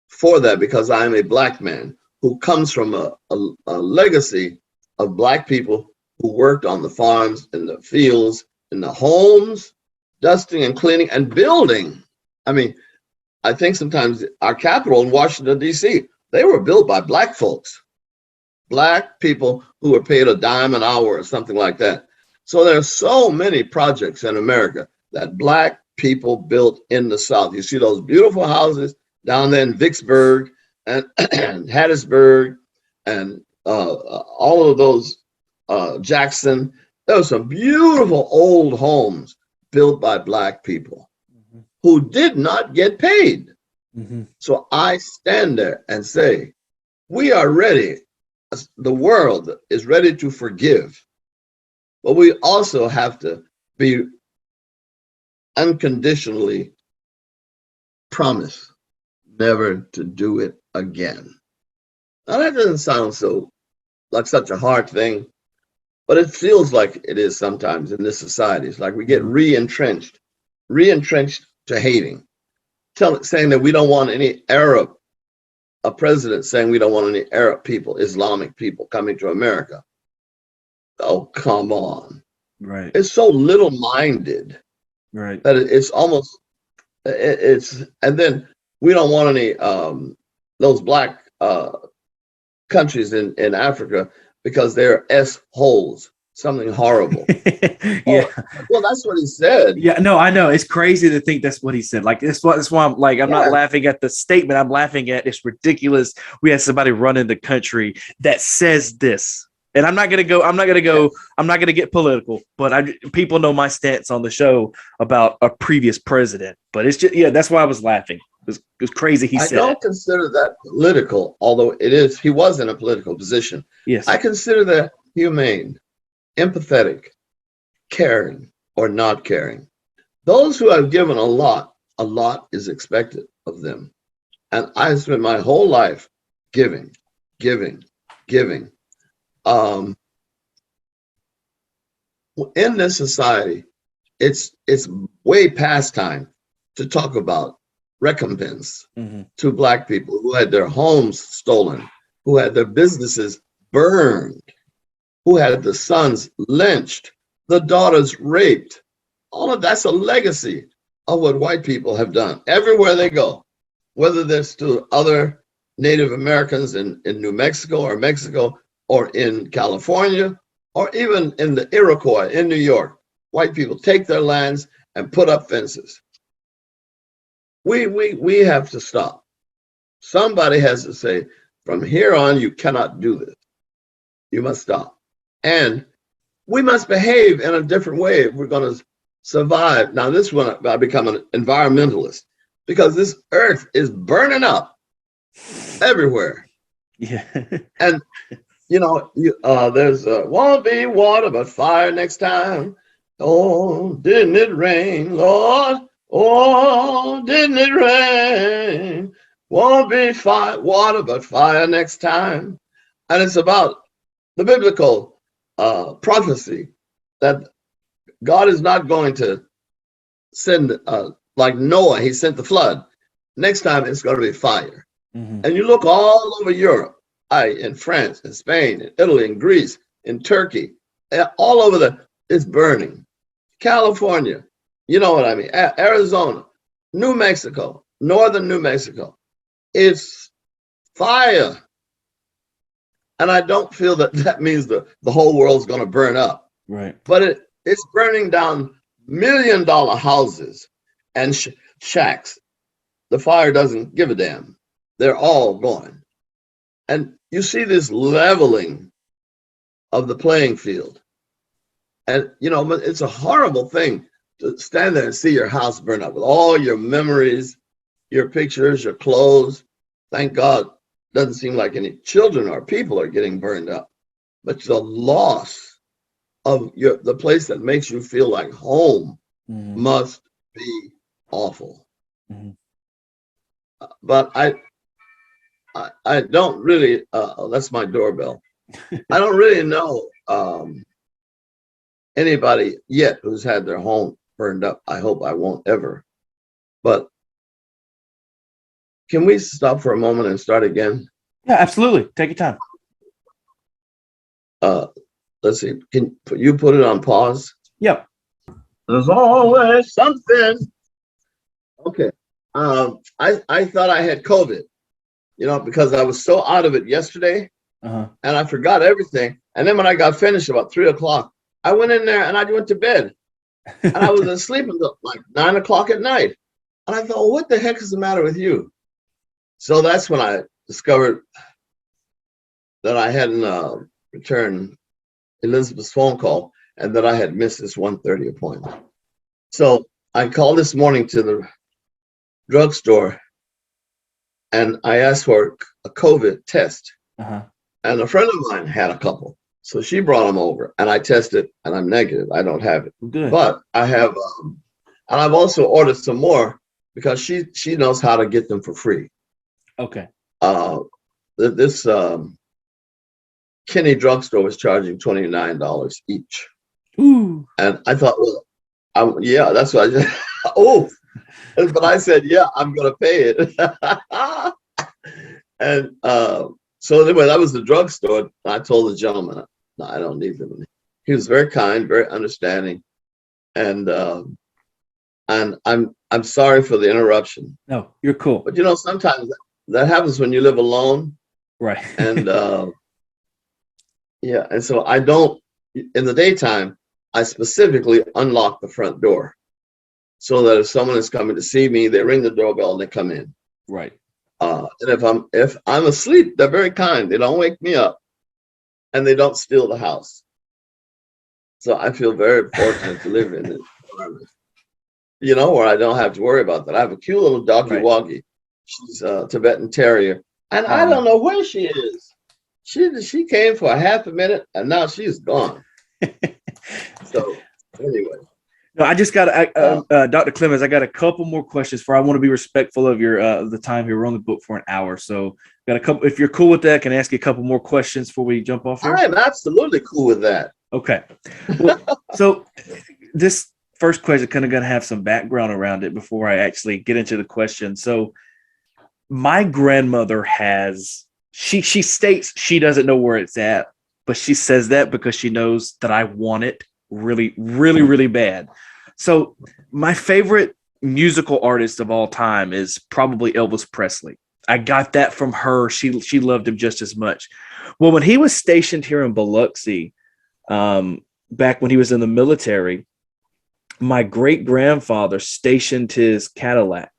for that because I'm a Black man who comes from a legacy of Black people who worked on the farms, in the fields, in the homes, dusting and cleaning and building. I mean, I think sometimes our capital in Washington, D.C., they were built by Black folks, Black people who were paid a dime an hour or something like that. So there are so many projects in America that Black people built in the South. You see those beautiful houses down there in Vicksburg and, and Hattiesburg and all of those, Jackson. There were some beautiful old homes built by Black people who did not get paid. So I stand there and say, we are ready. The world is ready to forgive, but we also have to be unconditionally promise never to do it again. Now that doesn't sound so like such a hard thing, but it feels like it is sometimes in this society. It's like we get re-entrenched to hating, saying that we don't want any Arab, a president saying we don't want any Arab people, Islamic people coming to America. Oh, come on. Right. It's so little-minded. Right. That it's almost, and then we don't want any those Black countries in Africa because they're S-holes, something horrible. Yeah. Well, that's what he said. Yeah, no, I know. It's crazy to think that's what he said. Like that's why I'm like, I'm not laughing at the statement. I'm laughing at it's ridiculous. We had somebody running the country that says this. And I'm not gonna get political, but people know my stance on the show about a previous president. But it's just that's why I was laughing. It was crazy. I don't consider that political, although it is. He was in a political position. Yes, I consider that humane, empathetic, caring, or not caring. Those who have given a lot is expected of them. And I spent my whole life giving. In this society, it's way past time to talk about recompense to Black people who had their homes stolen, who had their businesses burned, who had the sons lynched, the daughters raped. All of that's a legacy of what white people have done everywhere they go, whether that's to other Native Americans in New Mexico or in California, or even in the Iroquois in New York. White people take their lands and put up fences. We have to stop. Somebody has to say, from here on, you cannot do this. You must stop. And we must behave in a different way if we're going to survive. Now, this one, I become an environmentalist because this earth is burning up everywhere. Yeah. And, there's won't be water but fire next time. Oh, didn't it rain, Lord? Oh, didn't it rain? Won't be water but fire next time. And it's about the biblical prophecy that God is not going to send, like Noah, he sent the flood. Next time it's going to be fire. And you look all over Europe, in France, in Spain, in Italy, in Greece, in Turkey, all over it's burning. California, you know what I mean? Arizona, New Mexico, northern New Mexico, it's fire. And I don't feel that means the whole world's going to burn up. Right. But it's burning down $1 million houses and shacks. The fire doesn't give a damn. They're all going. And you see this leveling of the playing field. And, it's a horrible thing to stand there and see your house burn up with all your memories, your pictures, your clothes. Thank God, doesn't seem like any children or people are getting burned up. But the loss of the place that makes you feel like home must be awful. but I don't really. That's my doorbell. I don't really know anybody yet who's had their home burned up. I hope I won't ever. But can we stop for a moment and start again? Yeah, absolutely. Take your time. Let's see. Can you put it on pause? Yep. There's always something. Okay. I thought I had COVID, because I was so out of it yesterday, and I forgot everything. And then when I got finished about 3:00, I went in there and I went to bed, and I was asleep until like 9:00 at night. And I thought, well, what the heck is the matter with you? So that's when I discovered that I hadn't returned Elizabeth's phone call and that I had missed this 1:30 appointment. So I called this morning to the drugstore and I asked for a COVID test. And a friend of mine had a couple. So she brought them over and I tested and I'm negative. I don't have it. Good. But I have, and I've also ordered some more because she knows how to get them for free. Okay. This Kinney drugstore was charging $29 each. Ooh. And I thought, well, yeah, that's what I just, oh, but I said, yeah, I'm going to pay it. And so anyway, that was the drugstore. I told the gentleman, no, I don't need them. He was very kind, very understanding. And I'm sorry for the interruption. No, you're cool. But sometimes that happens when you live alone. Right. And yeah, and so I don't, in the daytime, I specifically unlock the front door so that if someone is coming to see me, they ring the doorbell and they come in. Right. And if I'm asleep, they're very kind. They don't wake me up and they don't steal the house. So I feel very fortunate to live in this environment, where I don't have to worry about that. I have a cute little doggy woggy. She's a Tibetan Terrier. And I don't know where she is. She came for a half a minute and now she's gone. So anyway. No, I just got Dr. Clemmons. I got a couple more questions for. I want to be respectful of your the time here. We're on the book for an hour, so got a couple. If you're cool with that, can I ask you a couple more questions before we jump off here? I am absolutely cool with that. Okay. Well, so this first question kind of going to have some background around it before I actually get into the question. So my grandmother has. She states she doesn't know where it's at, but she says that because she knows that I want it really, really, really bad. So my favorite musical artist of all time is probably Elvis Presley. I got that from her. She loved him just as much. Well, when he was stationed here in Biloxi, back when he was in the military, my great grandfather stationed his Cadillac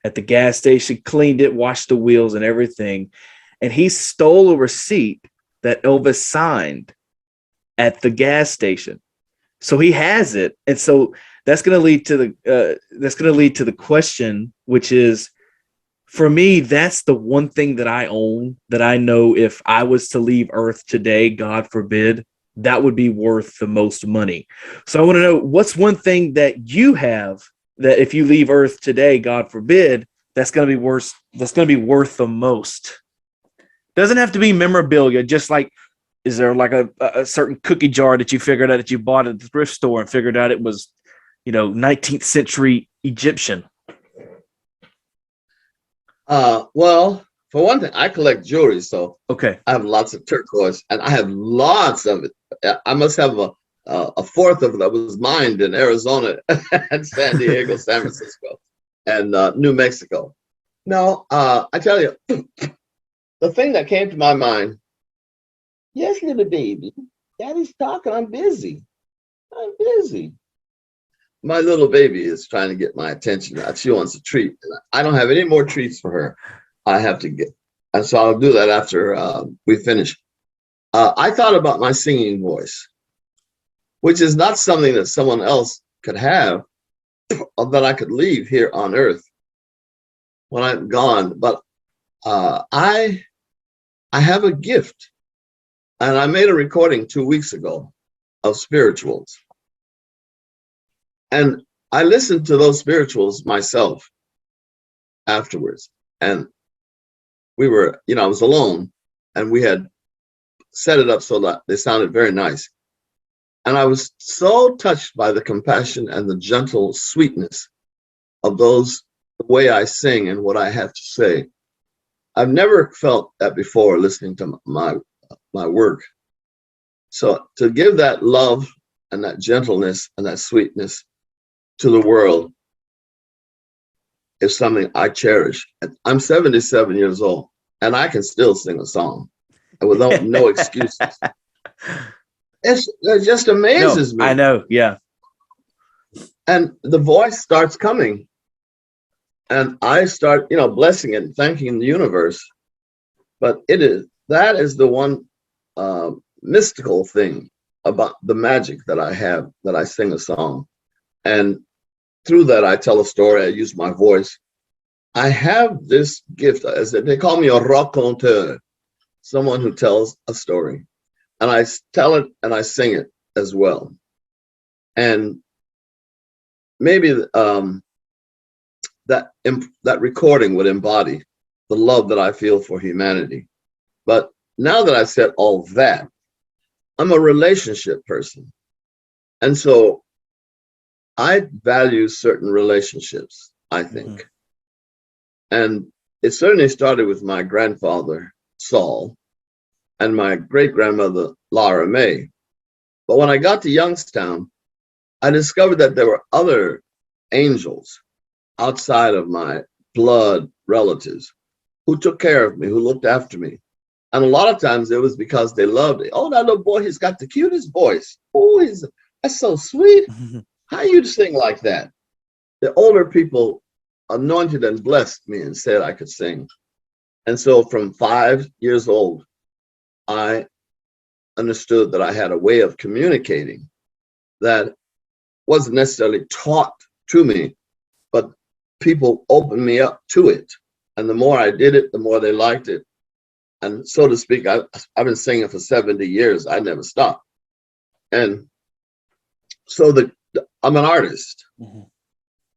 at the gas station, cleaned it, washed the wheels and everything. And he stole a receipt that Elvis signed at the gas station. So he has it. And so that's going to lead to the question, which is, for me, that's the one thing that I own that I know if I was to leave Earth today, God forbid, that would be worth the most money. So I want to know, what's one thing that you have that if you leave Earth today, God forbid, that's going to be worth the most? Doesn't have to be memorabilia, just like, is there like a certain cookie jar that you figured out that you bought at the thrift store and figured out it was, 19th century Egyptian? Well, for one thing, I collect jewelry, so okay, I have lots of turquoise, and I have lots of it. I must have a fourth of it that was mined in Arizona and San Diego, San Francisco, and New Mexico. No, I tell you, the thing that came to my mind, yes, little baby, Daddy's talking, I'm busy. My little baby is trying to get my attention. She wants a treat. I don't have any more treats for her. I have to get, and so I'll do that after we finish. I thought about my singing voice, which is not something that someone else could have, or that I could leave here on Earth when I'm gone. But I have a gift, and I made a recording 2 weeks ago of spirituals. And I listened to those spirituals myself. afterwards. And we were, I was alone, and we had set it up so that they sounded very nice. And I was so touched by the compassion and the gentle sweetness of those, the way I sing and what I have to say. I've never felt that before listening to my work. So to give that love and that gentleness and that sweetness to the world is something I cherish. I'm 77 years old, and I can still sing a song without no excuses. It just amazes me. I know, yeah. And the voice starts coming, and I start, blessing it and thanking the universe. But that is the one mystical thing about the magic that I have, that I sing a song. And through that, I tell a story, I use my voice. I have this gift, as they call me a raconteur, someone who tells a story. And I tell it and I sing it as well. And maybe that recording would embody the love that I feel for humanity. But now that I've said all that, I'm a relationship person. And so I value certain relationships, I think. Mm-hmm. And it certainly started with my grandfather, Saul, and my great-grandmother, Lara May. But when I got to Youngstown, I discovered that there were other angels outside of my blood relatives who took care of me, who looked after me. And a lot of times it was because they loved it. Oh, that little boy, he's got the cutest voice. Oh, that's so sweet. How you sing like that? The older people anointed and blessed me and said I could sing. And so from 5 years old, I understood that I had a way of communicating that wasn't necessarily taught to me, but people opened me up to it. And the more I did it, the more they liked it. And so to speak, I've been singing for 70 years. I never stopped. And so I'm an artist. Mm-hmm.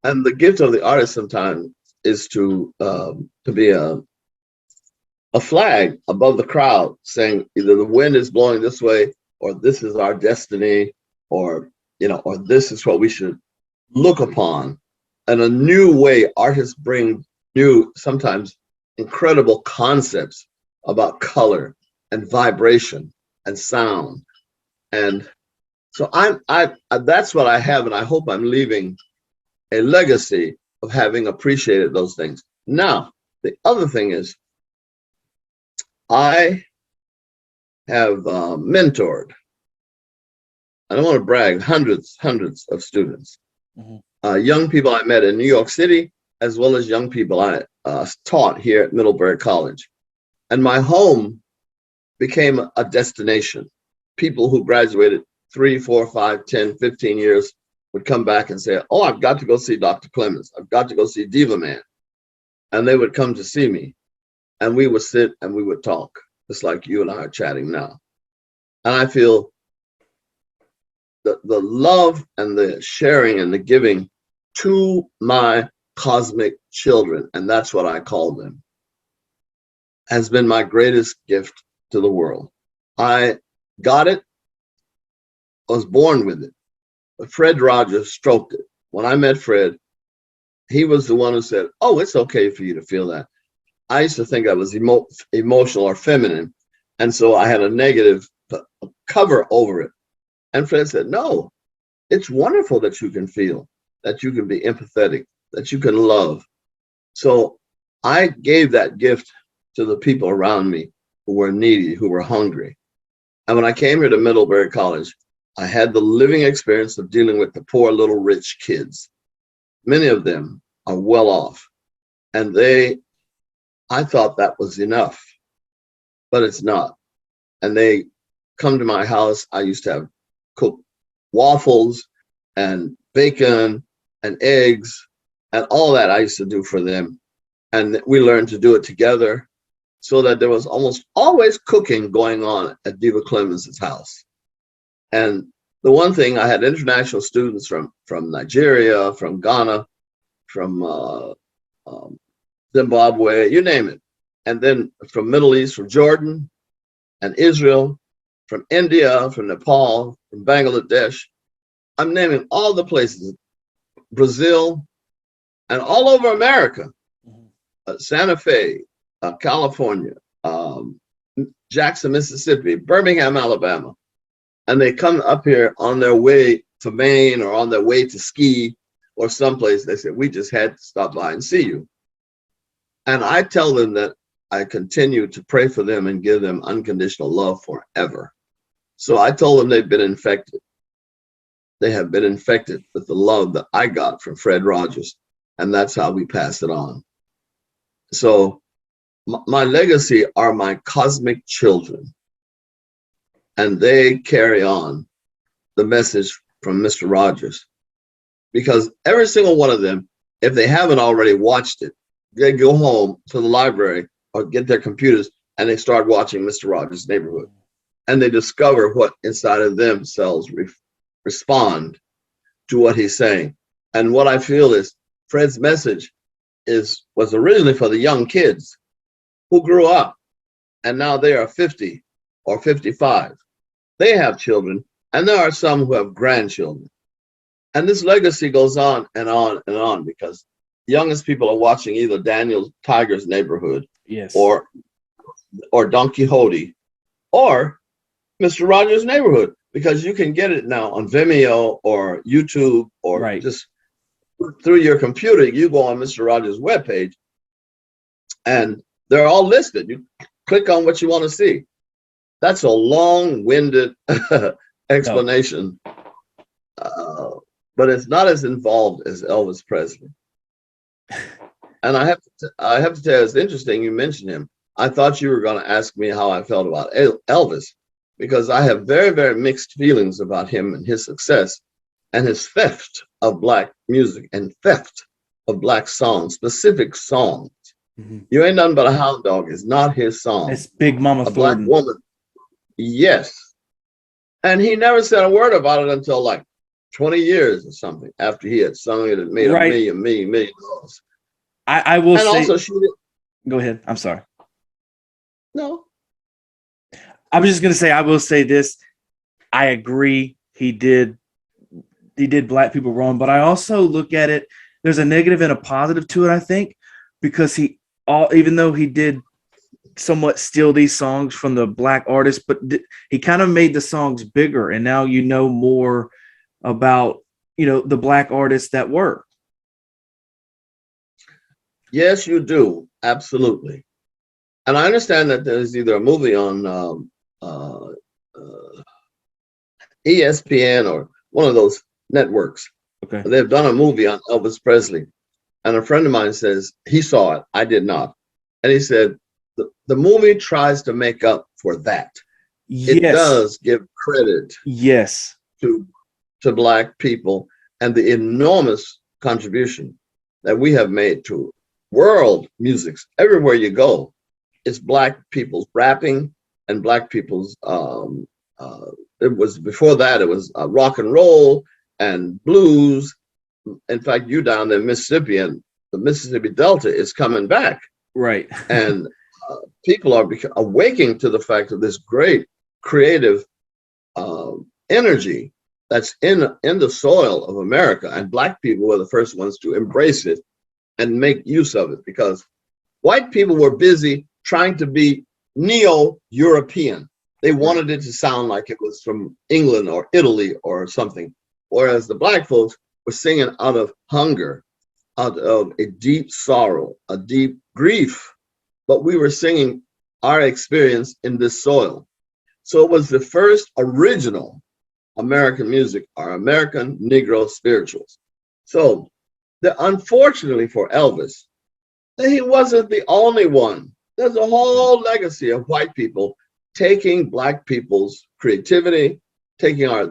And the gift of the artist sometimes is to be a flag above the crowd saying either the wind is blowing this way, or this is our destiny, or this is what we should look upon. And a new way artists bring new, sometimes incredible concepts about color and vibration and sound. And so that's what I have, and I hope I'm leaving a legacy of having appreciated those things. Now, the other thing is, I have mentored, I don't want to brag, hundreds of students. Mm-hmm. Young people I met in New York City, as well as young people I taught here at Middlebury College. And my home became a destination. People who graduated 3, 4, 5, 10, 15 years would come back and say, oh, I've got to go see Dr. Clemmons. I've got to go see Diva Man. And they would come to see me. And we would sit and we would talk, just like you and I are chatting now. And I feel the love and the sharing and the giving to my cosmic children, and that's what I call them, has been my greatest gift to the world. I got it, I was born with it. But Fred Rogers stroked it. When I met Fred, he was the one who said, oh, it's okay for you to feel that. I used to think I was emotional or feminine, and so I had a negative cover over it. And Fred said, no, it's wonderful that you can feel, that you can be empathetic, that you can love. So I gave that gift to the people around me who were needy, who were hungry. And when I came here to Middlebury College, I had the living experience of dealing with the poor little rich kids. Many of them are well off, and I thought that was enough, but it's not. And they come to my house. I used to have cooked waffles and bacon and eggs and all that I used to do for them. And we learned to do it together, so that there was almost always cooking going on at Diva Clemmons' house. And the one thing, I had international students from Nigeria, from Ghana, from Zimbabwe, you name it. And then from Middle East, from Jordan and Israel, from India, from Nepal, from Bangladesh. I'm naming all the places, Brazil, and all over America, Santa Fe, California, Jackson, Mississippi, Birmingham, Alabama. And they come up here on their way to Maine or on their way to ski or someplace. They say, we just had to stop by and see you. And I tell them that I continue to pray for them and give them unconditional love forever. So I told them they've been infected. They have been infected with the love that I got from Fred Rogers. And that's how we pass it on. So my legacy are my cosmic children. And they carry on the message from Mr. Rogers. Because every single one of them, if they haven't already watched it, they go home to the library or get their computers and they start watching Mr. Rogers' Neighborhood. And they discover what inside of themselves respond to what he's saying. And what I feel is Fred's message was originally for the young kids who grew up and now they are 50 or 55. They have children, and there are some who have grandchildren. And this legacy goes on and on and on because the youngest people are watching either Daniel Tiger's Neighborhood, Yes, or Don Quixote, or Mr. Rogers' Neighborhood, because you can get it now on Vimeo or YouTube or Right. just through your computer. You go on Mr. Rogers' webpage, and they're all listed. You click on what you want to see. That's a long-winded explanation, but it's not as involved as Elvis Presley. And I have to tell you, it's interesting you mentioned him. I thought you were going to ask me how I felt about Elvis, because I have very, very mixed feelings about him and his success and his theft of Black music and theft of Black songs, specific songs. Mhm. You Ain't Nothing But a Hound Dog is not his song. It's Big Mama A Black Thornton. woman. Yes. And he never said a word about it until like 20 years or something after he had sung it and made Right. $1 million. I will And say. also, she did, Go ahead. I'm sorry. no. I was just gonna say. I will say this. I agree. He did Black people wrong, but I also look at it. There's a negative and a positive to it. I think because even though he did somewhat steal these songs from the Black artists, but he kind of made the songs bigger, and now you know more about the Black artists that were. Yes, you do. Absolutely. And I understand that there's either a movie on ESPN or one of those networks. Okay. They've done a movie on Elvis Presley. And a friend of mine says he saw it. I did not. And he said, the movie tries to make up for that. Yes. It does give credit Yes. to Black people and the enormous contribution that we have made to world musics. Everywhere you go, it's Black people's rapping and Black people's, it was before that, it was rock and roll and blues. In fact, you down in Mississippi and the Mississippi Delta is coming back. Right. And people are awakening to the fact of this great creative energy that's in the soil of America. And Black people were the first ones to embrace it and make use of it, because white people were busy trying to be neo-European. They wanted it to sound like it was from England or Italy or something, whereas the Black folks were singing out of hunger, out of a deep sorrow, a deep grief, but we were singing our experience in this soil. So it was the first original American music, our American Negro spirituals. So unfortunately for Elvis, he wasn't the only one. There's a whole legacy of white people taking Black people's creativity, taking our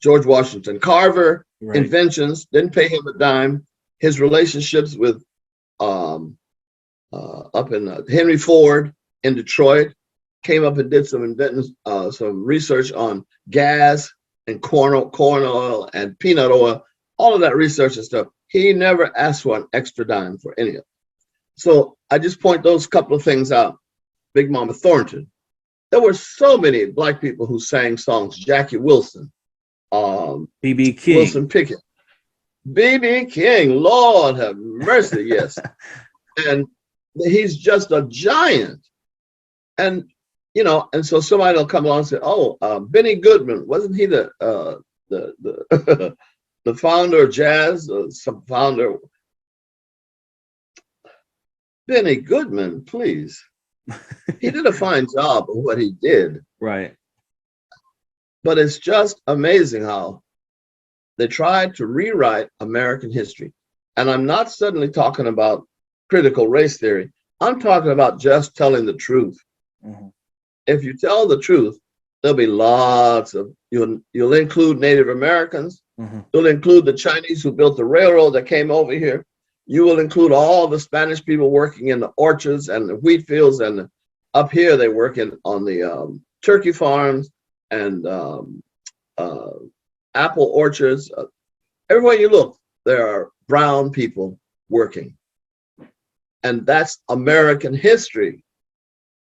George Washington Carver inventions, didn't pay him a dime. His relationships with up in Henry Ford in Detroit, came up and did some research on gas and corn oil and peanut oil, all of that research and stuff. He never asked for an extra dime for any of it. So I just point those couple of things out. Big Mama Thornton. There were so many Black people who sang songs. Jackie Wilson, B.B. King. Wilson Pickett, B.B. King. Lord have mercy, yes. And he's just a giant. And you know, and so somebody will come along and say, "Oh, Benny Goodman, wasn't he the the founder of jazz? Some founder." Benny Goodman, please. He did a fine job of what he did. Right. But it's just amazing how they tried to rewrite American history. And I'm not suddenly talking about critical race theory. I'm talking about just telling the truth. Mm-hmm. If you tell the truth, there'll be lots of, you'll include Native Americans. Mm-hmm. You'll include the Chinese who built the railroad that came over here. You will include all the Spanish people working in the orchards and the wheat fields, and up here they work on the turkey farms and apple orchards. Everywhere you look, there are brown people working. And that's American history.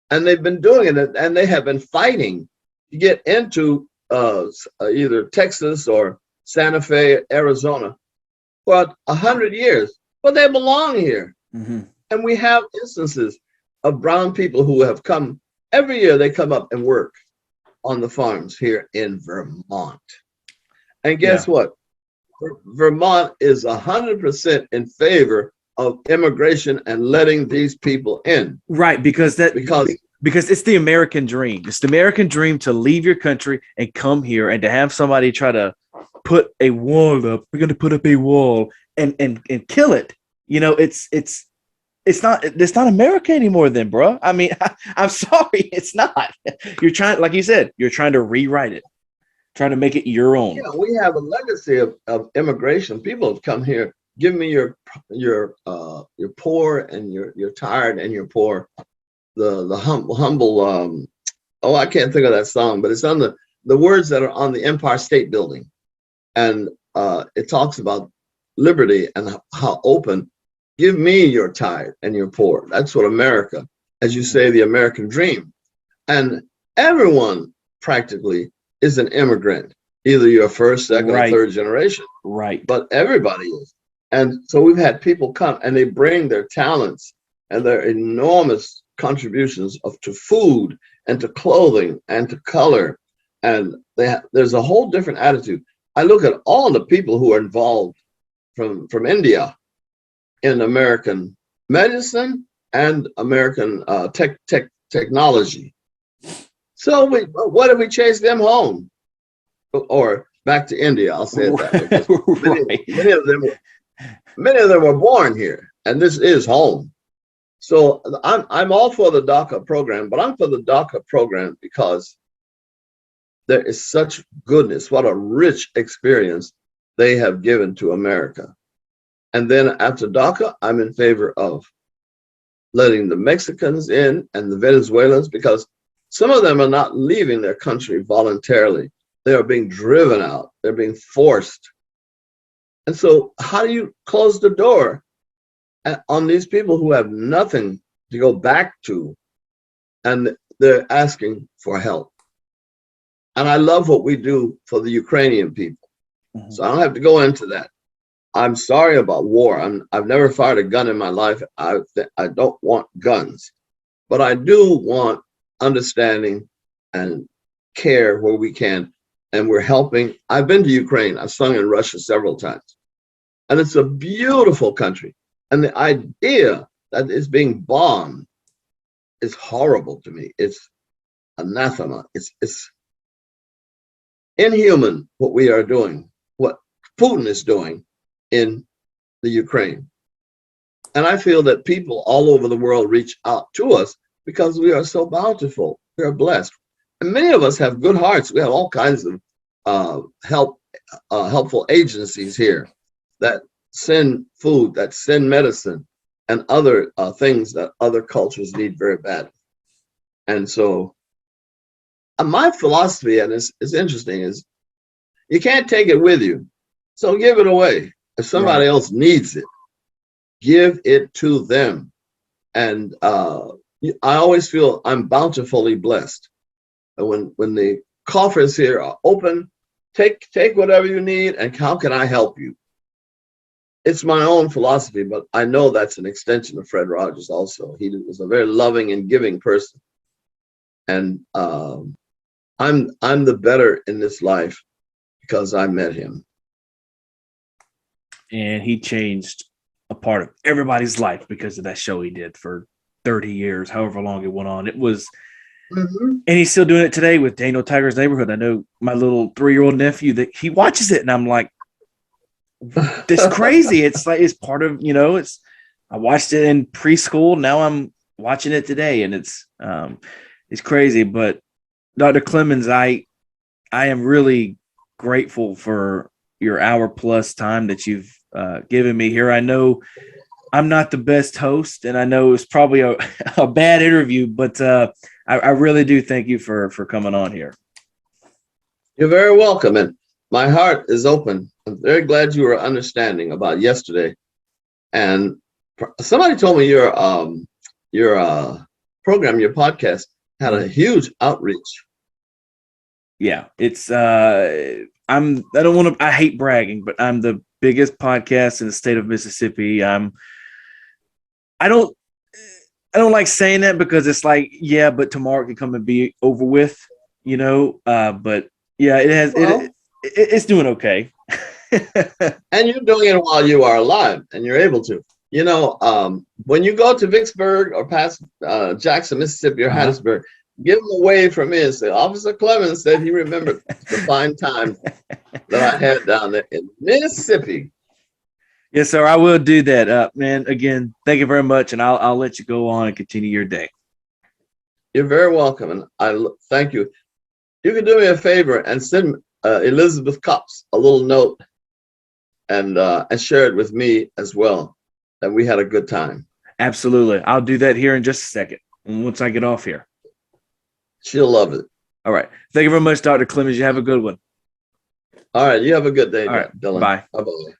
And they've been doing it, and they have been fighting to get into either Texas or Santa Fe, Arizona for 100 years. But they belong here. Mm-hmm. And we have instances of brown people who have come, every year they come up and work on the farms here in Vermont. And guess what? Vermont is 100% in favor of immigration and letting these people in. Right, because it's the American dream. It's the American dream to leave your country and come here, and to have somebody try to put a wall up. We're going to put up a wall and kill it. You know, it's not America anymore then, bro. I mean, I'm sorry, it's not. You're trying, like you said, you're trying to rewrite it, trying to make it your own. Yeah, we have a legacy of immigration. People have come here. Give me your poor and you're tired and you're poor. The humble. I can't think of that song, but it's on the words that are on the Empire State Building, and it talks about liberty and how open. Give me your tired and your poor. That's what America, as you say, the American dream. And everyone practically is an immigrant. Either you're first, second, or third generation. Right. But everybody is. And so we've had people come and they bring their talents and their enormous contributions to food and to clothing and to color. And there's a whole different attitude. I look at all the people who are involved from India in American medicine and American technology. So what if we chase them home? Or back to India, I'll say it that way. Many of them were born here, and this is home. So I'm all for the DACA program, but I'm for the DACA program because there is such goodness. What a rich experience they have given to America. And then after DACA, I'm in favor of letting the Mexicans in and the Venezuelans, because some of them are not leaving their country voluntarily. They are being driven out. They're being forced. And so how do you close the door on these people who have nothing to go back to, and they're asking for help? And I love what we do for the Ukrainian people. Mm-hmm. So I don't have to go into that. I'm sorry about war. I've never fired a gun in my life. I don't want guns, but I do want understanding and care where we can. And we're helping. I've been to Ukraine. I've sung in Russia several times. And it's a beautiful country. And the idea that it's being bombed is horrible to me. It's anathema. It's inhuman what we are doing, what Putin is doing in the Ukraine. And I feel that people all over the world reach out to us because we are so bountiful. We are blessed. And many of us have good hearts. We have all kinds of helpful agencies here that send food, that send medicine, and other things that other cultures need very badly. And so my philosophy, and it's interesting, is you can't take it with you, so give it away. If somebody else needs it, give it to them. And I always feel I'm bountifully blessed. And when the coffers here are open, take whatever you need, and how can I help you? It's my own philosophy, but I know that's an extension of Fred Rogers also. He was a very loving and giving person. And I'm the better in this life because I met him. And he changed a part of everybody's life because of that show he did for 30 years, however long it went on. It was, and he's still doing it today with Daniel Tiger's Neighborhood. I know my little 3-year-old nephew that he watches it, and I'm like, this crazy. It's like, it's part of, I watched it in preschool. Now I'm watching it today, and it's crazy. But Dr. Clemmons, I am really grateful for your hour plus time that you've given me here. I know I'm not the best host, and I know it's probably a bad interview, but I really do thank you for coming on here. You're very welcome, and my heart is open. I'm very glad you were understanding about yesterday. And somebody told me your program, your podcast, had a huge outreach. Yeah, it's I hate bragging, but I'm the biggest podcast in the state of Mississippi. I don't like saying that because it's like, yeah, but tomorrow it can come and be over with, but yeah, it's doing okay. And you're doing it while you are alive and you're able to. When you go to Vicksburg or past Jackson, Mississippi or Hattiesburg, give them a wave from me and say, Officer Clemmons said he remembered the fine time that I had down there in Mississippi. Yes, sir. I will do that. Man, again, thank you very much, and I'll let you go on and continue your day. You're very welcome, and I thank you. You can do me a favor and send Elizabeth Cops a little note and share it with me as well. And we had a good time. Absolutely. I'll do that here in just a second once I get off here. She'll love it. All right. Thank you very much, Dr. Clemmons. You have a good one. All right. You have a good day, all right. Dylan. Bye. Bye-bye.